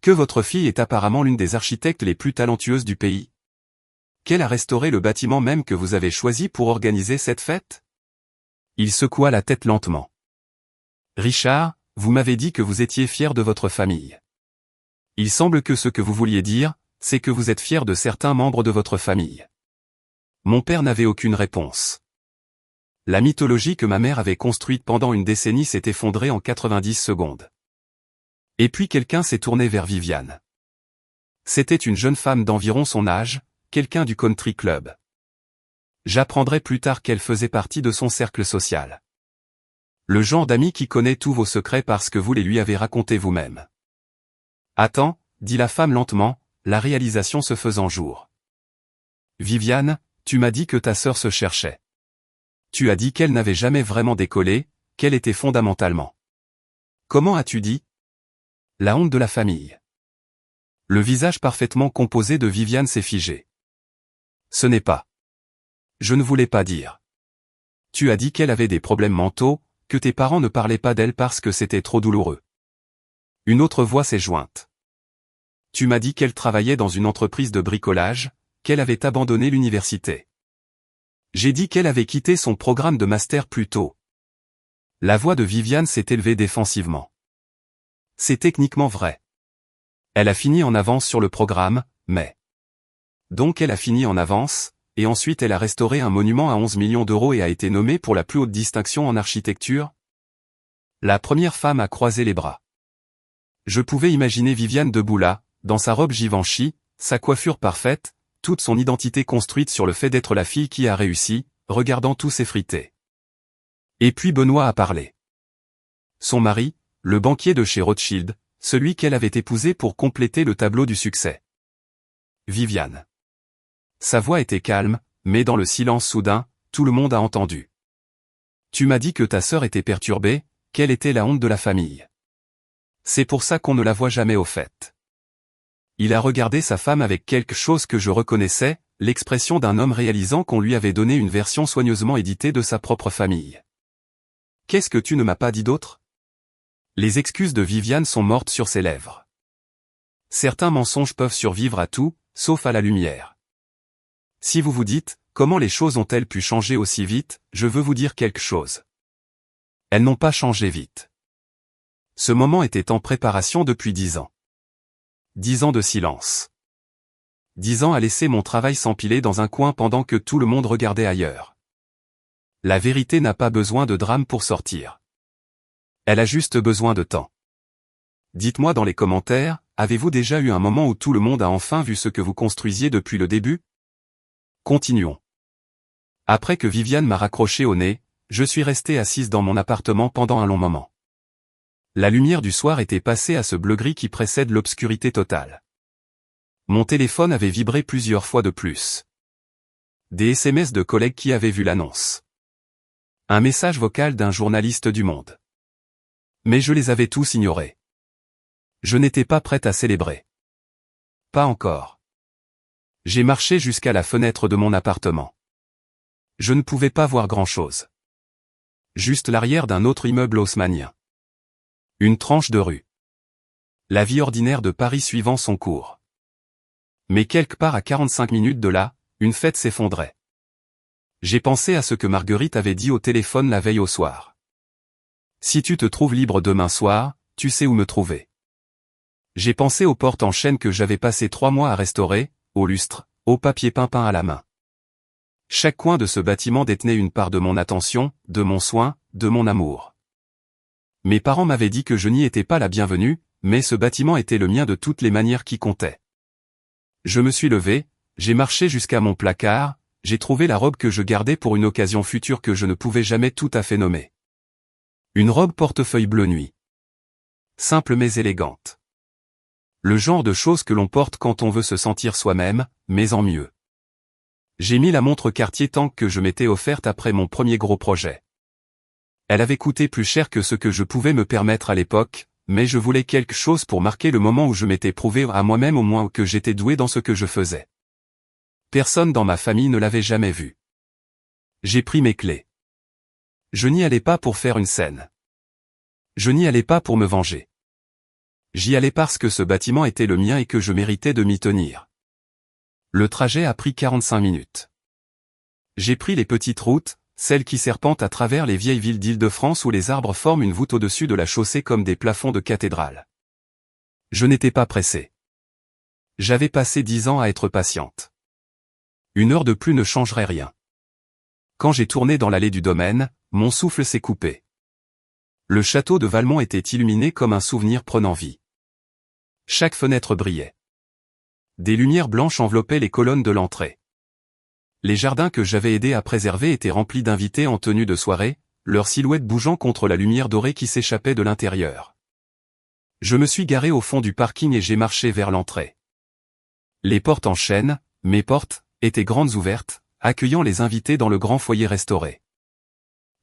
Que votre fille est apparemment l'une des architectes les plus talentueuses du pays. Qu'elle a restauré le bâtiment même que vous avez choisi pour organiser cette fête ? Il secoua la tête lentement. Richard, vous m'avez dit que vous étiez fier de votre famille. Il semble que ce que vous vouliez dire, c'est que vous êtes fier de certains membres de votre famille. Mon père n'avait aucune réponse. La mythologie que ma mère avait construite pendant une décennie s'est effondrée en 90 secondes. Et puis quelqu'un s'est tourné vers Viviane. C'était une jeune femme d'environ son âge, quelqu'un du country club. J'apprendrai plus tard qu'elle faisait partie de son cercle social. Le genre d'ami qui connaît tous vos secrets parce que vous les lui avez racontés vous-même. Attends, dit la femme lentement, la réalisation se faisant jour. Viviane, tu m'as dit que ta sœur se cherchait. Tu as dit qu'elle n'avait jamais vraiment décollé, qu'elle était fondamentalement. Comment as-tu dit ? La honte de la famille. Le visage parfaitement composé de Viviane s'est figé. Ce n'est pas. Je ne voulais pas dire. Tu as dit qu'elle avait des problèmes mentaux, que tes parents ne parlaient pas d'elle parce que c'était trop douloureux. Une autre voix s'est jointe. Tu m'as dit qu'elle travaillait dans une entreprise de bricolage, qu'elle avait abandonné l'université. J'ai dit qu'elle avait quitté son programme de master plus tôt. La voix de Viviane s'est élevée défensivement. C'est techniquement vrai. Elle a fini en avance sur le programme, mais... Donc elle a fini en avance, et ensuite elle a restauré un monument à 11 millions d'euros et a été nommée pour la plus haute distinction en architecture? La première femme a croisé les bras. Je pouvais imaginer Viviane debout là, dans sa robe Givenchy, sa coiffure parfaite, toute son identité construite sur le fait d'être la fille qui a réussi, regardant tout s'effriter. Et puis Benoît a parlé. Son mari, le banquier de chez Rothschild, celui qu'elle avait épousé pour compléter le tableau du succès. Viviane. Sa voix était calme, mais dans le silence soudain, tout le monde a entendu. Tu m'as dit que ta sœur était perturbée, qu'elle était la honte de la famille. C'est pour ça qu'on ne la voit jamais au fait. Il a regardé sa femme avec quelque chose que je reconnaissais, l'expression d'un homme réalisant qu'on lui avait donné une version soigneusement éditée de sa propre famille. Qu'est-ce que tu ne m'as pas dit d'autre? Les excuses de Viviane sont mortes sur ses lèvres. Certains mensonges peuvent survivre à tout, sauf à la lumière. Si vous vous dites, comment les choses ont-elles pu changer aussi vite, je veux vous dire quelque chose. Elles n'ont pas changé vite. Ce moment était en préparation depuis 10 ans. 10 ans de silence. 10 ans à laisser mon travail s'empiler dans un coin pendant que tout le monde regardait ailleurs. La vérité n'a pas besoin de drame pour sortir. Elle a juste besoin de temps. Dites-moi dans les commentaires, avez-vous déjà eu un moment où tout le monde a enfin vu ce que vous construisiez depuis le début? Continuons. Après que Viviane m'a raccroché au nez, je suis restée assise dans mon appartement pendant un long moment. La lumière du soir était passée à ce bleu-gris qui précède l'obscurité totale. Mon téléphone avait vibré plusieurs fois de plus. Des SMS de collègues qui avaient vu l'annonce. Un message vocal d'un journaliste du Monde. Mais je les avais tous ignorés. Je n'étais pas prête à célébrer. Pas encore. J'ai marché jusqu'à la fenêtre de mon appartement. Je ne pouvais pas voir grand-chose. Juste l'arrière d'un autre immeuble haussmannien. Une tranche de rue. La vie ordinaire de Paris suivant son cours. Mais quelque part à 45 minutes de là, une fête s'effondrait. J'ai pensé à ce que Marguerite avait dit au téléphone la veille au soir. Si tu te trouves libre demain soir, tu sais où me trouver. J'ai pensé aux portes en chêne que j'avais passé 3 mois à restaurer, au lustre, au papier peint à la main. Chaque coin de ce bâtiment détenait une part de mon attention, de mon soin, de mon amour. Mes parents m'avaient dit que je n'y étais pas la bienvenue, mais ce bâtiment était le mien de toutes les manières qui comptaient. Je me suis levé, j'ai marché jusqu'à mon placard, j'ai trouvé la robe que je gardais pour une occasion future que je ne pouvais jamais tout à fait nommer. Une robe portefeuille bleu nuit. Simple mais élégante. Le genre de choses que l'on porte quand on veut se sentir soi-même, mais en mieux. J'ai mis la montre Cartier Tank que je m'étais offerte après mon premier gros projet. Elle avait coûté plus cher que ce que je pouvais me permettre à l'époque, mais je voulais quelque chose pour marquer le moment où je m'étais prouvé à moi-même au moins que j'étais doué dans ce que je faisais. Personne dans ma famille ne l'avait jamais vu. J'ai pris mes clés. Je n'y allais pas pour faire une scène. Je n'y allais pas pour me venger. J'y allais parce que ce bâtiment était le mien et que je méritais de m'y tenir. Le trajet a pris 45 minutes. J'ai pris les petites routes, celles qui serpentent à travers les vieilles villes d'Île-de-France où les arbres forment une voûte au-dessus de la chaussée comme des plafonds de cathédrale. Je n'étais pas pressé. J'avais passé 10 ans à être patiente. 1 heure de plus ne changerait rien. Quand j'ai tourné dans l'allée du domaine, mon souffle s'est coupé. Le château de Valmont était illuminé comme un souvenir prenant vie. Chaque fenêtre brillait. Des lumières blanches enveloppaient les colonnes de l'entrée. Les jardins que j'avais aidé à préserver étaient remplis d'invités en tenue de soirée, leurs silhouettes bougeant contre la lumière dorée qui s'échappait de l'intérieur. Je me suis garé au fond du parking et j'ai marché vers l'entrée. Les portes en chêne, mes portes, étaient grandes ouvertes, accueillant les invités dans le grand foyer restauré.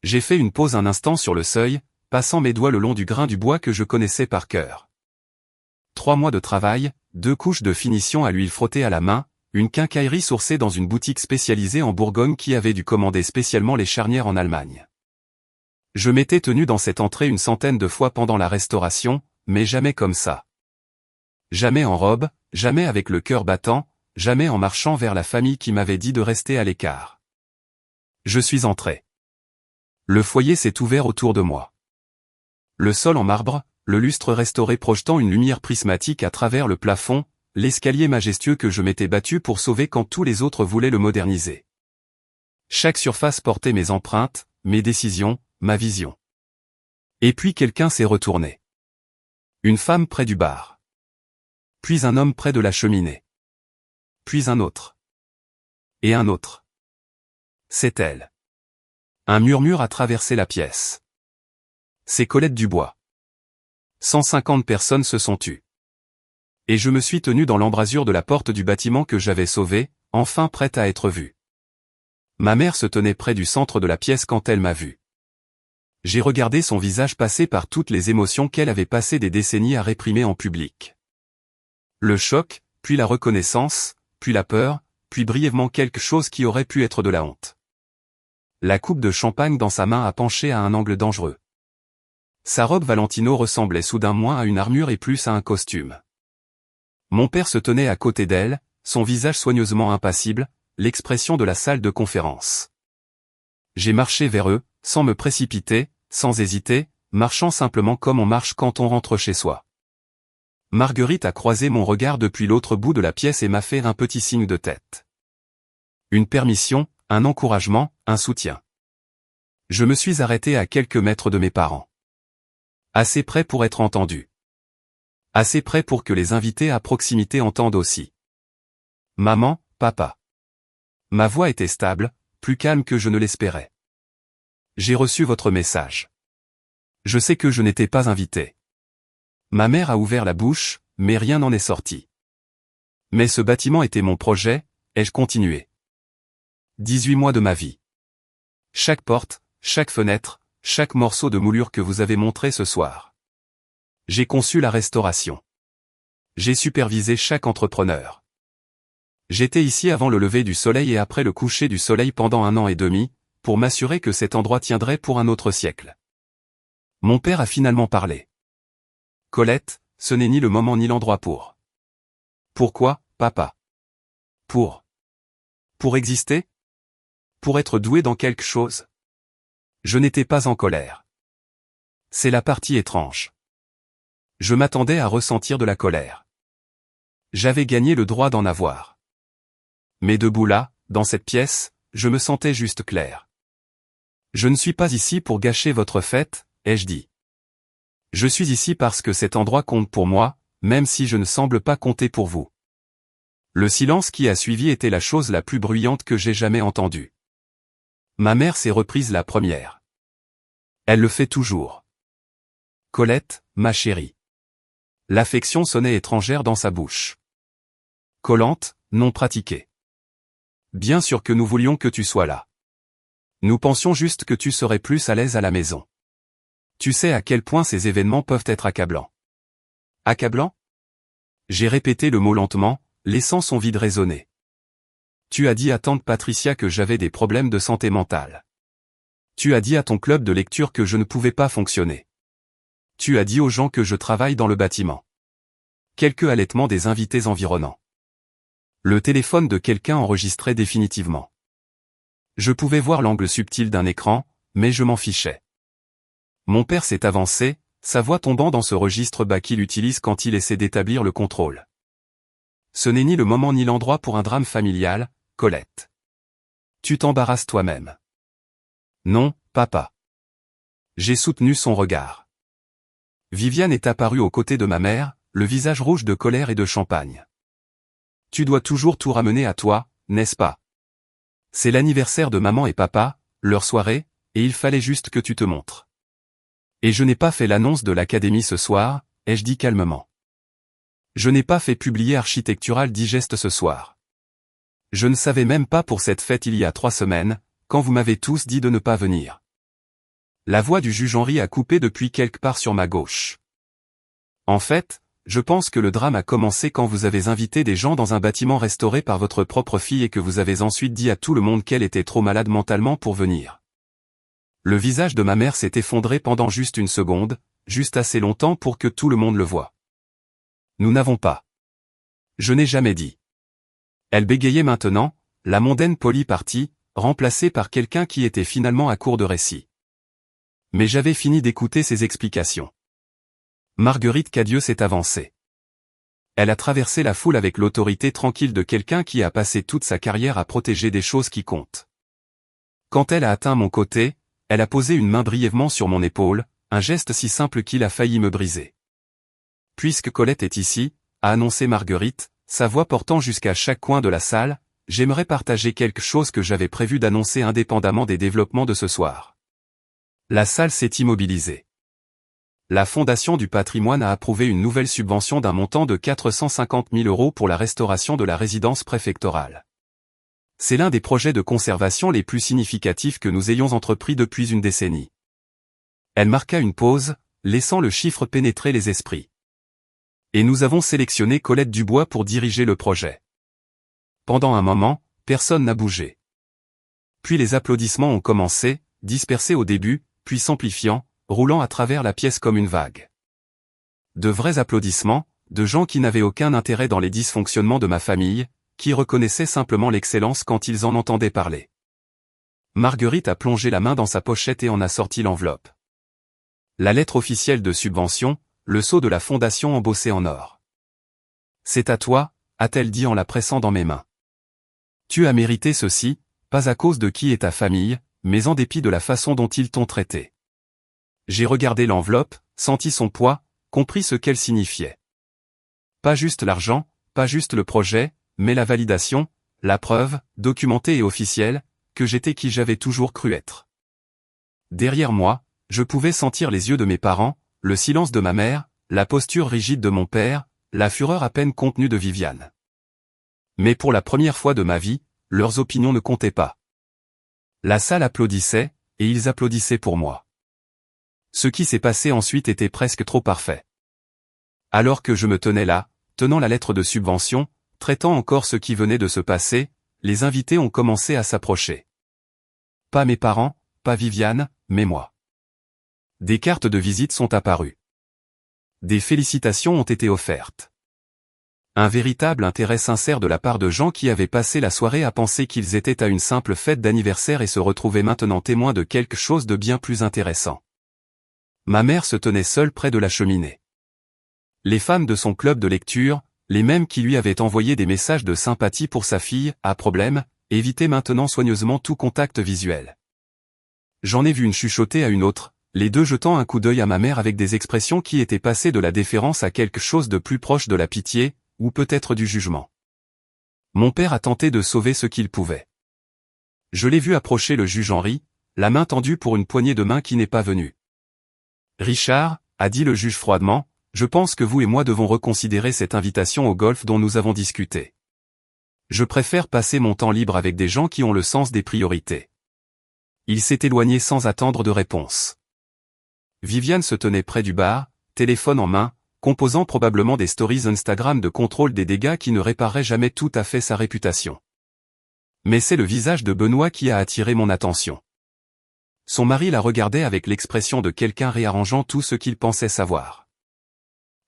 J'ai fait une pause un instant sur le seuil, passant mes doigts le long du grain du bois que je connaissais par cœur. 3 mois de travail, 2 couches de finition à l'huile frottée à la main, une quincaillerie sourcée dans une boutique spécialisée en Bourgogne qui avait dû commander spécialement les charnières en Allemagne. Je m'étais tenu dans cette entrée une centaine de fois pendant la restauration, mais jamais comme ça. Jamais en robe, jamais avec le cœur battant, jamais en marchant vers la famille qui m'avait dit de rester à l'écart. Je suis entré. Le foyer s'est ouvert autour de moi. Le sol en marbre, le lustre restauré projetant une lumière prismatique à travers le plafond, l'escalier majestueux que je m'étais battu pour sauver quand tous les autres voulaient le moderniser. Chaque surface portait mes empreintes, mes décisions, ma vision. Et puis quelqu'un s'est retourné. Une femme près du bar. Puis un homme près de la cheminée. Puis un autre. Et un autre. C'est elle. Un murmure a traversé la pièce. C'est Colette Dubois. 150 personnes se sont tues. Et je me suis tenu dans l'embrasure de la porte du bâtiment que j'avais sauvé, enfin prête à être vue. Ma mère se tenait près du centre de la pièce quand elle m'a vu. J'ai regardé son visage passer par toutes les émotions qu'elle avait passé des décennies à réprimer en public. Le choc, puis la reconnaissance, puis la peur, puis brièvement quelque chose qui aurait pu être de la honte. La coupe de champagne dans sa main a penché à un angle dangereux. Sa robe Valentino ressemblait soudain moins à une armure et plus à un costume. Mon père se tenait à côté d'elle, son visage soigneusement impassible, l'expression de la salle de conférence. J'ai marché vers eux, sans me précipiter, sans hésiter, marchant simplement comme on marche quand on rentre chez soi. Marguerite a croisé mon regard depuis l'autre bout de la pièce et m'a fait un petit signe de tête. Une permission, un encouragement, un soutien. Je me suis arrêté à quelques mètres de mes parents. Assez près pour être entendu. Assez près pour que les invités à proximité entendent aussi. Maman, papa. Ma voix était stable, plus calme que je ne l'espérais. J'ai reçu votre message. Je sais que je n'étais pas invité. Ma mère a ouvert la bouche, mais rien n'en est sorti. Mais ce bâtiment était mon projet, ai-je continué. 18 mois de ma vie. Chaque porte, chaque fenêtre, chaque morceau de moulure que vous avez montré ce soir. J'ai conçu la restauration. J'ai supervisé chaque entrepreneur. J'étais ici avant le lever du soleil et après le coucher du soleil pendant 1 an et demi, pour m'assurer que cet endroit tiendrait pour un autre siècle. Mon père a finalement parlé. Colette, ce n'est ni le moment ni l'endroit pour. Pourquoi, papa? Pour exister? Pour être doué dans quelque chose? Je n'étais pas en colère. C'est la partie étrange. Je m'attendais à ressentir de la colère. J'avais gagné le droit d'en avoir. Mais debout là, dans cette pièce, je me sentais juste clair. Je ne suis pas ici pour gâcher votre fête, ai-je dit. Je suis ici parce que cet endroit compte pour moi, même si je ne semble pas compter pour vous. Le silence qui a suivi était la chose la plus bruyante que j'ai jamais entendue. Ma mère s'est reprise la première. Elle le fait toujours. Colette, ma chérie. L'affection sonnait étrangère dans sa bouche. Collante, non pratiquée. Bien sûr que nous voulions que tu sois là. Nous pensions juste que tu serais plus à l'aise à la maison. Tu sais à quel point ces événements peuvent être accablants. Accablants? J'ai répété le mot lentement, laissant son vide résonner. Tu as dit à tante Patricia que j'avais des problèmes de santé mentale. Tu as dit à ton club de lecture que je ne pouvais pas fonctionner. Tu as dit aux gens que je travaille dans le bâtiment. Quelques halètements des invités environnants. Le téléphone de quelqu'un enregistrait définitivement. Je pouvais voir l'angle subtil d'un écran, mais je m'en fichais. Mon père s'est avancé, sa voix tombant dans ce registre bas qu'il utilise quand il essaie d'établir le contrôle. Ce n'est ni le moment ni l'endroit pour un drame familial, Colette. Tu t'embarrasses toi-même. Non, papa. J'ai soutenu son regard. Viviane est apparue aux côtés de ma mère, le visage rouge de colère et de champagne. Tu dois toujours tout ramener à toi, n'est-ce pas? C'est l'anniversaire de maman et papa, leur soirée, et il fallait juste que tu te montres. Et je n'ai pas fait l'annonce de l'académie ce soir, ai-je dit calmement. Je n'ai pas fait publier Architectural Digest ce soir. Je ne savais même pas pour cette fête il y a 3 semaines, quand vous m'avez tous dit de ne pas venir. La voix du juge Henri a coupé depuis quelque part sur ma gauche. En fait, je pense que le drame a commencé quand vous avez invité des gens dans un bâtiment restauré par votre propre fille et que vous avez ensuite dit à tout le monde qu'elle était trop malade mentalement pour venir. Le visage de ma mère s'est effondré pendant juste 1 seconde, juste assez longtemps pour que tout le monde le voie. Nous n'avons pas. Je n'ai jamais dit. Elle bégayait maintenant, la mondaine polie partie, remplacée par quelqu'un qui était finalement à court de récit. Mais j'avais fini d'écouter ses explications. Marguerite Cadieux s'est avancée. Elle a traversé la foule avec l'autorité tranquille de quelqu'un qui a passé toute sa carrière à protéger des choses qui comptent. Quand elle a atteint mon côté, elle a posé une main brièvement sur mon épaule, un geste si simple qu'il a failli me briser. Puisque Colette est ici, a annoncé Marguerite, sa voix portant jusqu'à chaque coin de la salle, j'aimerais partager quelque chose que j'avais prévu d'annoncer indépendamment des développements de ce soir. La salle s'est immobilisée. La Fondation du patrimoine a approuvé une nouvelle subvention d'un montant de 450 000 € pour la restauration de la résidence préfectorale. C'est l'un des projets de conservation les plus significatifs que nous ayons entrepris depuis une décennie. Elle marqua une pause, laissant le chiffre pénétrer les esprits. Et nous avons sélectionné Colette Dubois pour diriger le projet. Pendant un moment, personne n'a bougé. Puis les applaudissements ont commencé, dispersés au début, puis s'amplifiant, roulant à travers la pièce comme une vague. De vrais applaudissements, de gens qui n'avaient aucun intérêt dans les dysfonctionnements de ma famille, qui reconnaissaient simplement l'excellence quand ils en entendaient parler. Marguerite a plongé la main dans sa pochette et en a sorti l'enveloppe. La lettre officielle de subvention, le sceau de la fondation embossé en or. C'est à toi, a-t-elle dit en la pressant dans mes mains. Tu as mérité ceci, pas à cause de qui est ta famille, mais en dépit de la façon dont ils t'ont traité. J'ai regardé l'enveloppe, senti son poids, compris ce qu'elle signifiait. Pas juste l'argent, pas juste le projet, mais la validation, la preuve, documentée et officielle, que j'étais qui j'avais toujours cru être. Derrière moi, je pouvais sentir les yeux de mes parents, le silence de ma mère, la posture rigide de mon père, la fureur à peine contenue de Viviane. Mais pour la première fois de ma vie, leurs opinions ne comptaient pas. La salle applaudissait, et ils applaudissaient pour moi. Ce qui s'est passé ensuite était presque trop parfait. Alors que je me tenais là, tenant la lettre de subvention, traitant encore ce qui venait de se passer, les invités ont commencé à s'approcher. Pas mes parents, pas Viviane, mais moi. Des cartes de visite sont apparues. Des félicitations ont été offertes. Un véritable intérêt sincère de la part de gens qui avaient passé la soirée à penser qu'ils étaient à une simple fête d'anniversaire et se retrouvaient maintenant témoins de quelque chose de bien plus intéressant. Ma mère se tenait seule près de la cheminée. Les femmes de son club de lecture, les mêmes qui lui avaient envoyé des messages de sympathie pour sa fille, à problème, évitaient maintenant soigneusement tout contact visuel. J'en ai vu une chuchoter à une autre, les deux jetant un coup d'œil à ma mère avec des expressions qui étaient passées de la déférence à quelque chose de plus proche de la pitié, ou peut-être du jugement. Mon père a tenté de sauver ce qu'il pouvait. Je l'ai vu approcher le juge Henri, la main tendue pour une poignée de main qui n'est pas venue. Richard, a dit le juge froidement, je pense que vous et moi devons reconsidérer cette invitation au golf dont nous avons discuté. Je préfère passer mon temps libre avec des gens qui ont le sens des priorités. Il s'est éloigné sans attendre de réponse. Viviane se tenait près du bar, téléphone en main, composant probablement des stories Instagram de contrôle des dégâts qui ne répareraient jamais tout à fait sa réputation. Mais c'est le visage de Benoît qui a attiré mon attention. Son mari la regardait avec l'expression de quelqu'un réarrangeant tout ce qu'il pensait savoir.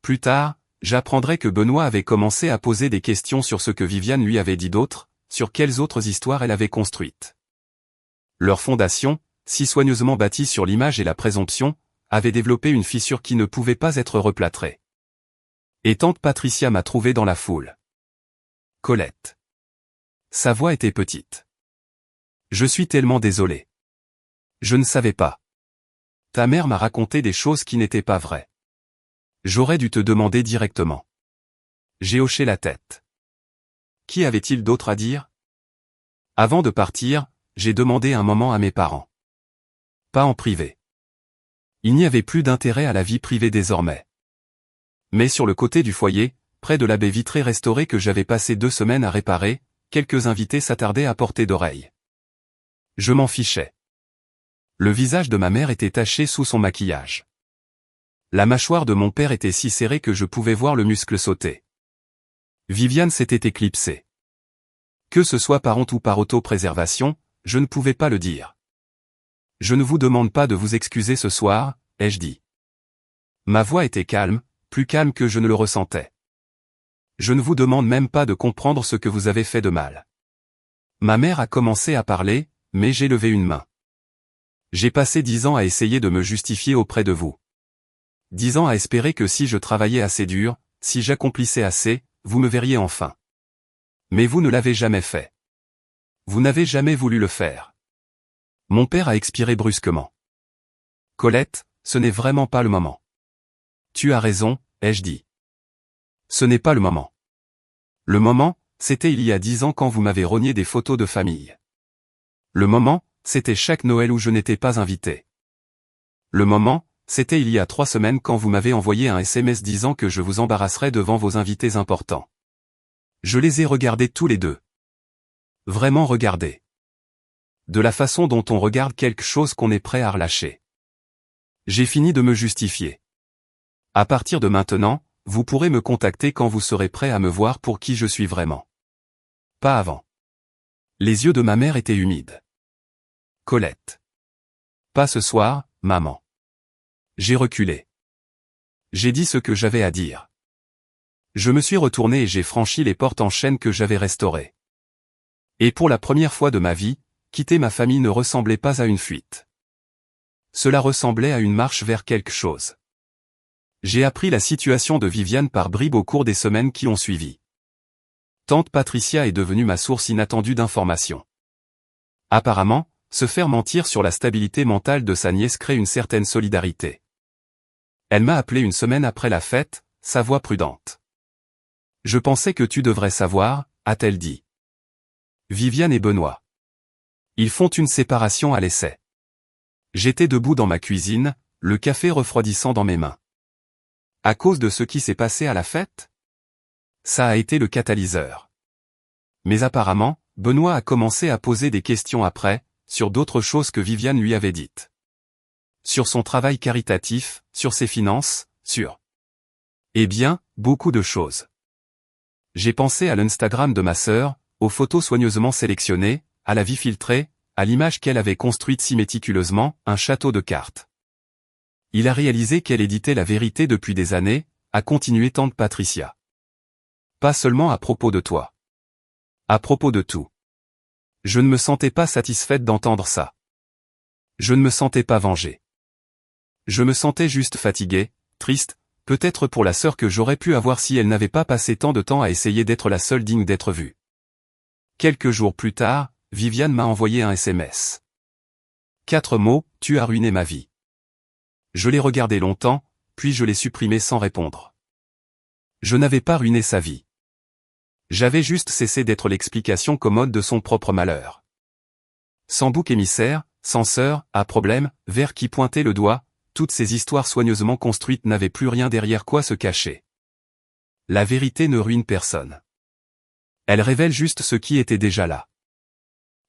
Plus tard, j'apprendrai que Benoît avait commencé à poser des questions sur ce que Viviane lui avait dit d'autre, sur quelles autres histoires elle avait construites. Leur fondation, si soigneusement bâtie sur l'image et la présomption, avait développé une fissure qui ne pouvait pas être replâtrée. Et tante Patricia m'a trouvé dans la foule. Colette. Sa voix était petite. Je suis tellement désolé. Je ne savais pas. Ta mère m'a raconté des choses qui n'étaient pas vraies. J'aurais dû te demander directement. J'ai hoché la tête. Qu'y avait-il d'autre à dire? Avant de partir, j'ai demandé un moment à mes parents. Pas en privé. Il n'y avait plus d'intérêt à la vie privée désormais. Mais sur le côté du foyer, près de la baie vitrée restaurée que j'avais passé 2 semaines à réparer, quelques invités s'attardaient à portée d'oreille. Je m'en fichais. Le visage de ma mère était taché sous son maquillage. La mâchoire de mon père était si serrée que je pouvais voir le muscle sauter. Viviane s'était éclipsée. Que ce soit par honte ou par autopréservation, je ne pouvais pas le dire. Je ne vous demande pas de vous excuser ce soir, ai-je dit. Ma voix était calme, plus calme que je ne le ressentais. Je ne vous demande même pas de comprendre ce que vous avez fait de mal. Ma mère a commencé à parler, mais j'ai levé une main. J'ai passé 10 ans à essayer de me justifier auprès de vous. 10 ans à espérer que si je travaillais assez dur, si j'accomplissais assez, vous me verriez enfin. Mais vous ne l'avez jamais fait. Vous n'avez jamais voulu le faire. Mon père a expiré brusquement. Colette, ce n'est vraiment pas le moment. Tu as raison, ai-je dit. Ce n'est pas le moment. Le moment, c'était il y a 10 ans quand vous m'avez rogné des photos de famille. Le moment, c'était chaque Noël où je n'étais pas invité. Le moment, c'était il y a 3 semaines quand vous m'avez envoyé un SMS disant que je vous embarrasserais devant vos invités importants. Je les ai regardés tous les deux. Vraiment regardés. De la façon dont on regarde quelque chose qu'on est prêt à relâcher. J'ai fini de me justifier. À partir de maintenant, vous pourrez me contacter quand vous serez prêt à me voir pour qui je suis vraiment. Pas avant. Les yeux de ma mère étaient humides. Colette. Pas ce soir, maman. J'ai reculé. J'ai dit ce que j'avais à dire. Je me suis retourné et j'ai franchi les portes en chaîne que j'avais restaurées. Et pour la première fois de ma vie, quitter ma famille ne ressemblait pas à une fuite. Cela ressemblait à une marche vers quelque chose. J'ai appris la situation de Viviane par bribes au cours des semaines qui ont suivi. Tante Patricia est devenue ma source inattendue d'informations. Apparemment, se faire mentir sur la stabilité mentale de sa nièce crée une certaine solidarité. Elle m'a appelé une semaine après la fête, sa voix prudente. Je pensais que tu devrais savoir, a-t-elle dit. Viviane et Benoît. Ils font une séparation à l'essai. J'étais debout dans ma cuisine, le café refroidissant dans mes mains. À cause de ce qui s'est passé à la fête? Ça a été le catalyseur. Mais apparemment, Benoît a commencé à poser des questions après, sur d'autres choses que Viviane lui avait dites. Sur son travail caritatif, sur ses finances, sur... Eh bien, beaucoup de choses. J'ai pensé à l'Instagram de ma sœur, aux photos soigneusement sélectionnées, à la vie filtrée, à l'image qu'elle avait construite si méticuleusement, un château de cartes. Il a réalisé qu'elle éditait la vérité depuis des années, a continué tante Patricia. Pas seulement à propos de toi. À propos de tout. Je ne me sentais pas satisfaite d'entendre ça. Je ne me sentais pas vengée. Je me sentais juste fatiguée, triste, peut-être pour la sœur que j'aurais pu avoir si elle n'avait pas passé tant de temps à essayer d'être la seule digne d'être vue. Quelques jours plus tard, Viviane m'a envoyé un SMS. 4 mots, tu as ruiné ma vie. Je l'ai regardé longtemps, puis je l'ai supprimé sans répondre. Je n'avais pas ruiné sa vie. J'avais juste cessé d'être l'explication commode de son propre malheur. Sans bouc émissaire, sans sœur, à problème, vers qui pointer le doigt, toutes ces histoires soigneusement construites n'avaient plus rien derrière quoi se cacher. La vérité ne ruine personne. Elle révèle juste ce qui était déjà là.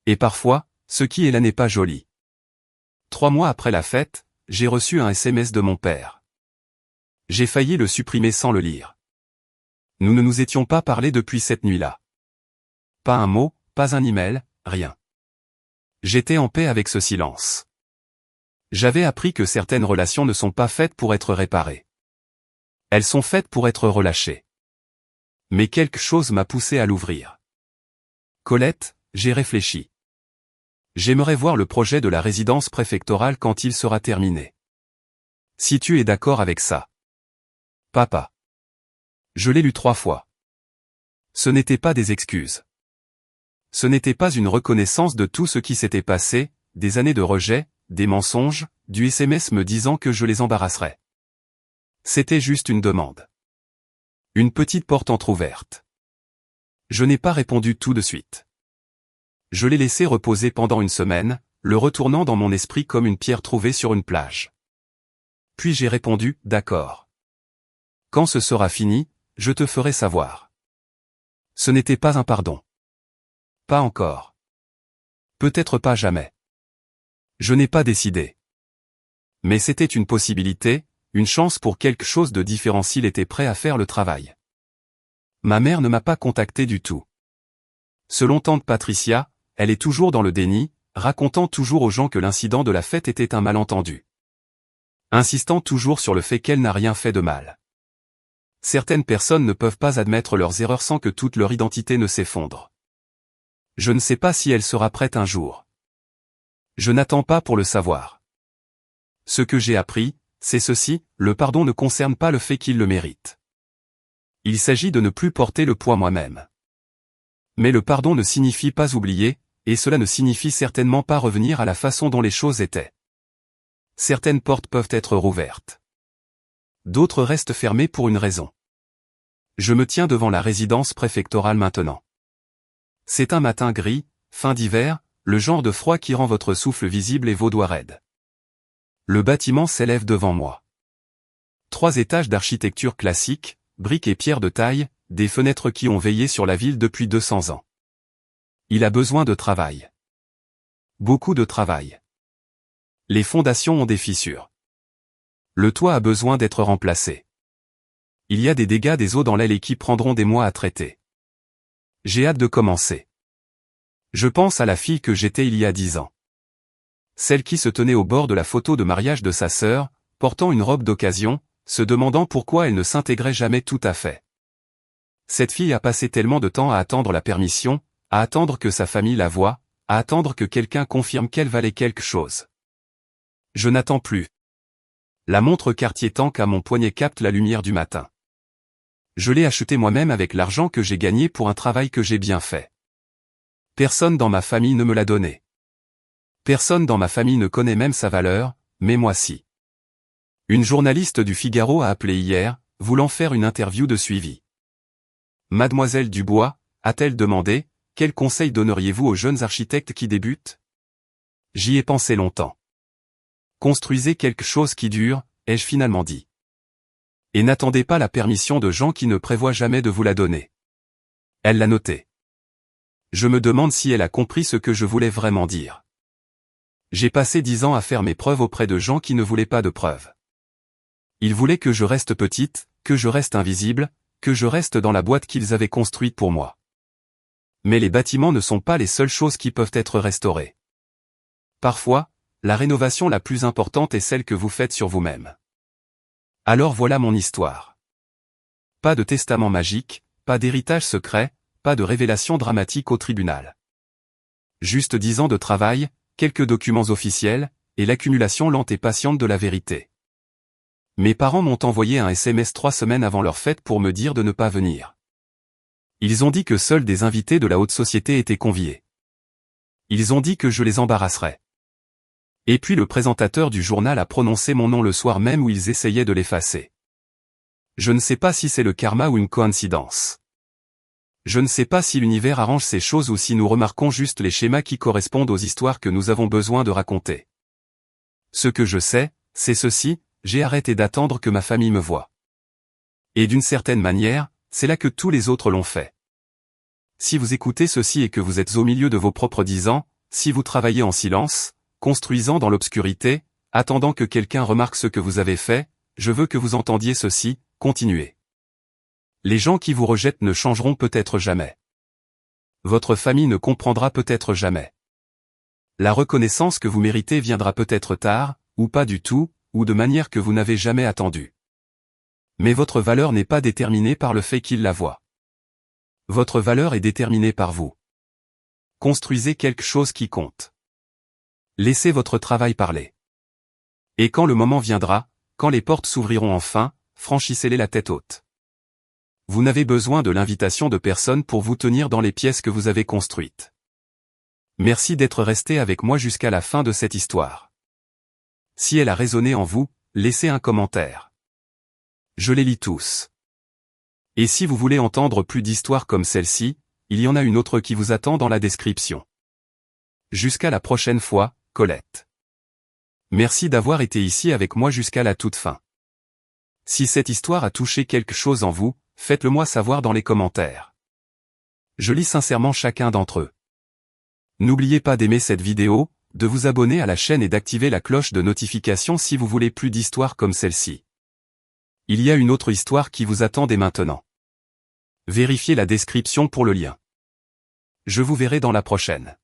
Et parfois, ce qui est là n'est pas joli. 3 mois après la fête, j'ai reçu un SMS de mon père. J'ai failli le supprimer sans le lire. Nous ne nous étions pas parlé depuis cette nuit-là. Pas un mot, pas un email, rien. J'étais en paix avec ce silence. J'avais appris que certaines relations ne sont pas faites pour être réparées. Elles sont faites pour être relâchées. Mais quelque chose m'a poussé à l'ouvrir. Colette, j'ai réfléchi. J'aimerais voir le projet de la résidence préfectorale quand il sera terminé. Si tu es d'accord avec ça. Papa. Je l'ai lu 3 fois. Ce n'était pas des excuses. Ce n'était pas une reconnaissance de tout ce qui s'était passé, des années de rejet, des mensonges, du SMS me disant que je les embarrasserais. C'était juste une demande. Une petite porte entr'ouverte. Je n'ai pas répondu tout de suite. Je l'ai laissé reposer pendant une semaine, le retournant dans mon esprit comme une pierre trouvée sur une plage. Puis j'ai répondu, d'accord. Quand ce sera fini, je te ferai savoir. Ce n'était pas un pardon. Pas encore. Peut-être pas jamais. Je n'ai pas décidé. Mais c'était une possibilité, une chance pour quelque chose de différent s'il était prêt à faire le travail. Ma mère ne m'a pas contacté du tout. Selon tante Patricia, elle est toujours dans le déni, racontant toujours aux gens que l'incident de la fête était un malentendu. Insistant toujours sur le fait qu'elle n'a rien fait de mal. Certaines personnes ne peuvent pas admettre leurs erreurs sans que toute leur identité ne s'effondre. Je ne sais pas si elle sera prête un jour. Je n'attends pas pour le savoir. Ce que j'ai appris, c'est ceci, le pardon ne concerne pas le fait qu'il le mérite. Il s'agit de ne plus porter le poids moi-même. Mais le pardon ne signifie pas oublier, et cela ne signifie certainement pas revenir à la façon dont les choses étaient. Certaines portes peuvent être rouvertes. D'autres restent fermées pour une raison. Je me tiens devant la résidence préfectorale maintenant. C'est un matin gris, fin d'hiver, le genre de froid qui rend votre souffle visible et vos doigts raides. Le bâtiment s'élève devant moi. 3 étages d'architecture classique, briques et pierres de taille, des fenêtres qui ont veillé sur la ville depuis 200 ans. Il a besoin de travail. Beaucoup de travail. Les fondations ont des fissures. Le toit a besoin d'être remplacé. Il y a des dégâts des eaux dans l'aile et qui prendront des mois à traiter. J'ai hâte de commencer. Je pense à la fille que j'étais il y a 10 ans. Celle qui se tenait au bord de la photo de mariage de sa sœur, portant une robe d'occasion, se demandant pourquoi elle ne s'intégrait jamais tout à fait. Cette fille a passé tellement de temps à attendre la permission, à attendre que sa famille la voie, à attendre que quelqu'un confirme qu'elle valait quelque chose. Je n'attends plus. La montre Cartier Tank à mon poignet capte la lumière du matin. Je l'ai achetée moi-même avec l'argent que j'ai gagné pour un travail que j'ai bien fait. Personne dans ma famille ne me l'a donné. Personne dans ma famille ne connaît même sa valeur, mais moi si. Une journaliste du Figaro a appelé hier, voulant faire une interview de suivi. Mademoiselle Dubois, a-t-elle demandé, quel conseil donneriez-vous aux jeunes architectes qui débutent? J'y ai pensé longtemps. Construisez quelque chose qui dure, ai-je finalement dit. Et n'attendez pas la permission de gens qui ne prévoient jamais de vous la donner. Elle l'a noté. Je me demande si elle a compris ce que je voulais vraiment dire. J'ai passé 10 ans à faire mes preuves auprès de gens qui ne voulaient pas de preuves. Ils voulaient que je reste petite, que je reste invisible, que je reste dans la boîte qu'ils avaient construite pour moi. Mais les bâtiments ne sont pas les seules choses qui peuvent être restaurées. Parfois, la rénovation la plus importante est celle que vous faites sur vous-même. Alors voilà mon histoire. Pas de testament magique, pas d'héritage secret, pas de révélation dramatique au tribunal. Juste 10 ans de travail, quelques documents officiels, et l'accumulation lente et patiente de la vérité. Mes parents m'ont envoyé un SMS 3 semaines avant leur fête pour me dire de ne pas venir. Ils ont dit que seuls des invités de la haute société étaient conviés. Ils ont dit que je les embarrasserais. Et puis le présentateur du journal a prononcé mon nom le soir même où ils essayaient de l'effacer. Je ne sais pas si c'est le karma ou une coïncidence. Je ne sais pas si l'univers arrange ces choses ou si nous remarquons juste les schémas qui correspondent aux histoires que nous avons besoin de raconter. Ce que je sais, c'est ceci, j'ai arrêté d'attendre que ma famille me voie. Et d'une certaine manière, c'est là que tous les autres l'ont fait. Si vous écoutez ceci et que vous êtes au milieu de vos propres 10 ans, si vous travaillez en silence, construisant dans l'obscurité, attendant que quelqu'un remarque ce que vous avez fait, je veux que vous entendiez ceci, continuez. Les gens qui vous rejettent ne changeront peut-être jamais. Votre famille ne comprendra peut-être jamais. La reconnaissance que vous méritez viendra peut-être tard, ou pas du tout, ou de manière que vous n'avez jamais attendue. Mais votre valeur n'est pas déterminée par le fait qu'ils la voient. Votre valeur est déterminée par vous. Construisez quelque chose qui compte. Laissez votre travail parler. Et quand le moment viendra, quand les portes s'ouvriront enfin, franchissez-les la tête haute. Vous n'avez besoin de l'invitation de personne pour vous tenir dans les pièces que vous avez construites. Merci d'être resté avec moi jusqu'à la fin de cette histoire. Si elle a résonné en vous, laissez un commentaire. Je les lis tous. Et si vous voulez entendre plus d'histoires comme celle-ci, il y en a une autre qui vous attend dans la description. Jusqu'à la prochaine fois, Colette. Merci d'avoir été ici avec moi jusqu'à la toute fin. Si cette histoire a touché quelque chose en vous, faites-le moi savoir dans les commentaires. Je lis sincèrement chacun d'entre eux. N'oubliez pas d'aimer cette vidéo, de vous abonner à la chaîne et d'activer la cloche de notification si vous voulez plus d'histoires comme celle-ci. Il y a une autre histoire qui vous attend dès maintenant. Vérifiez la description pour le lien. Je vous verrai dans la prochaine.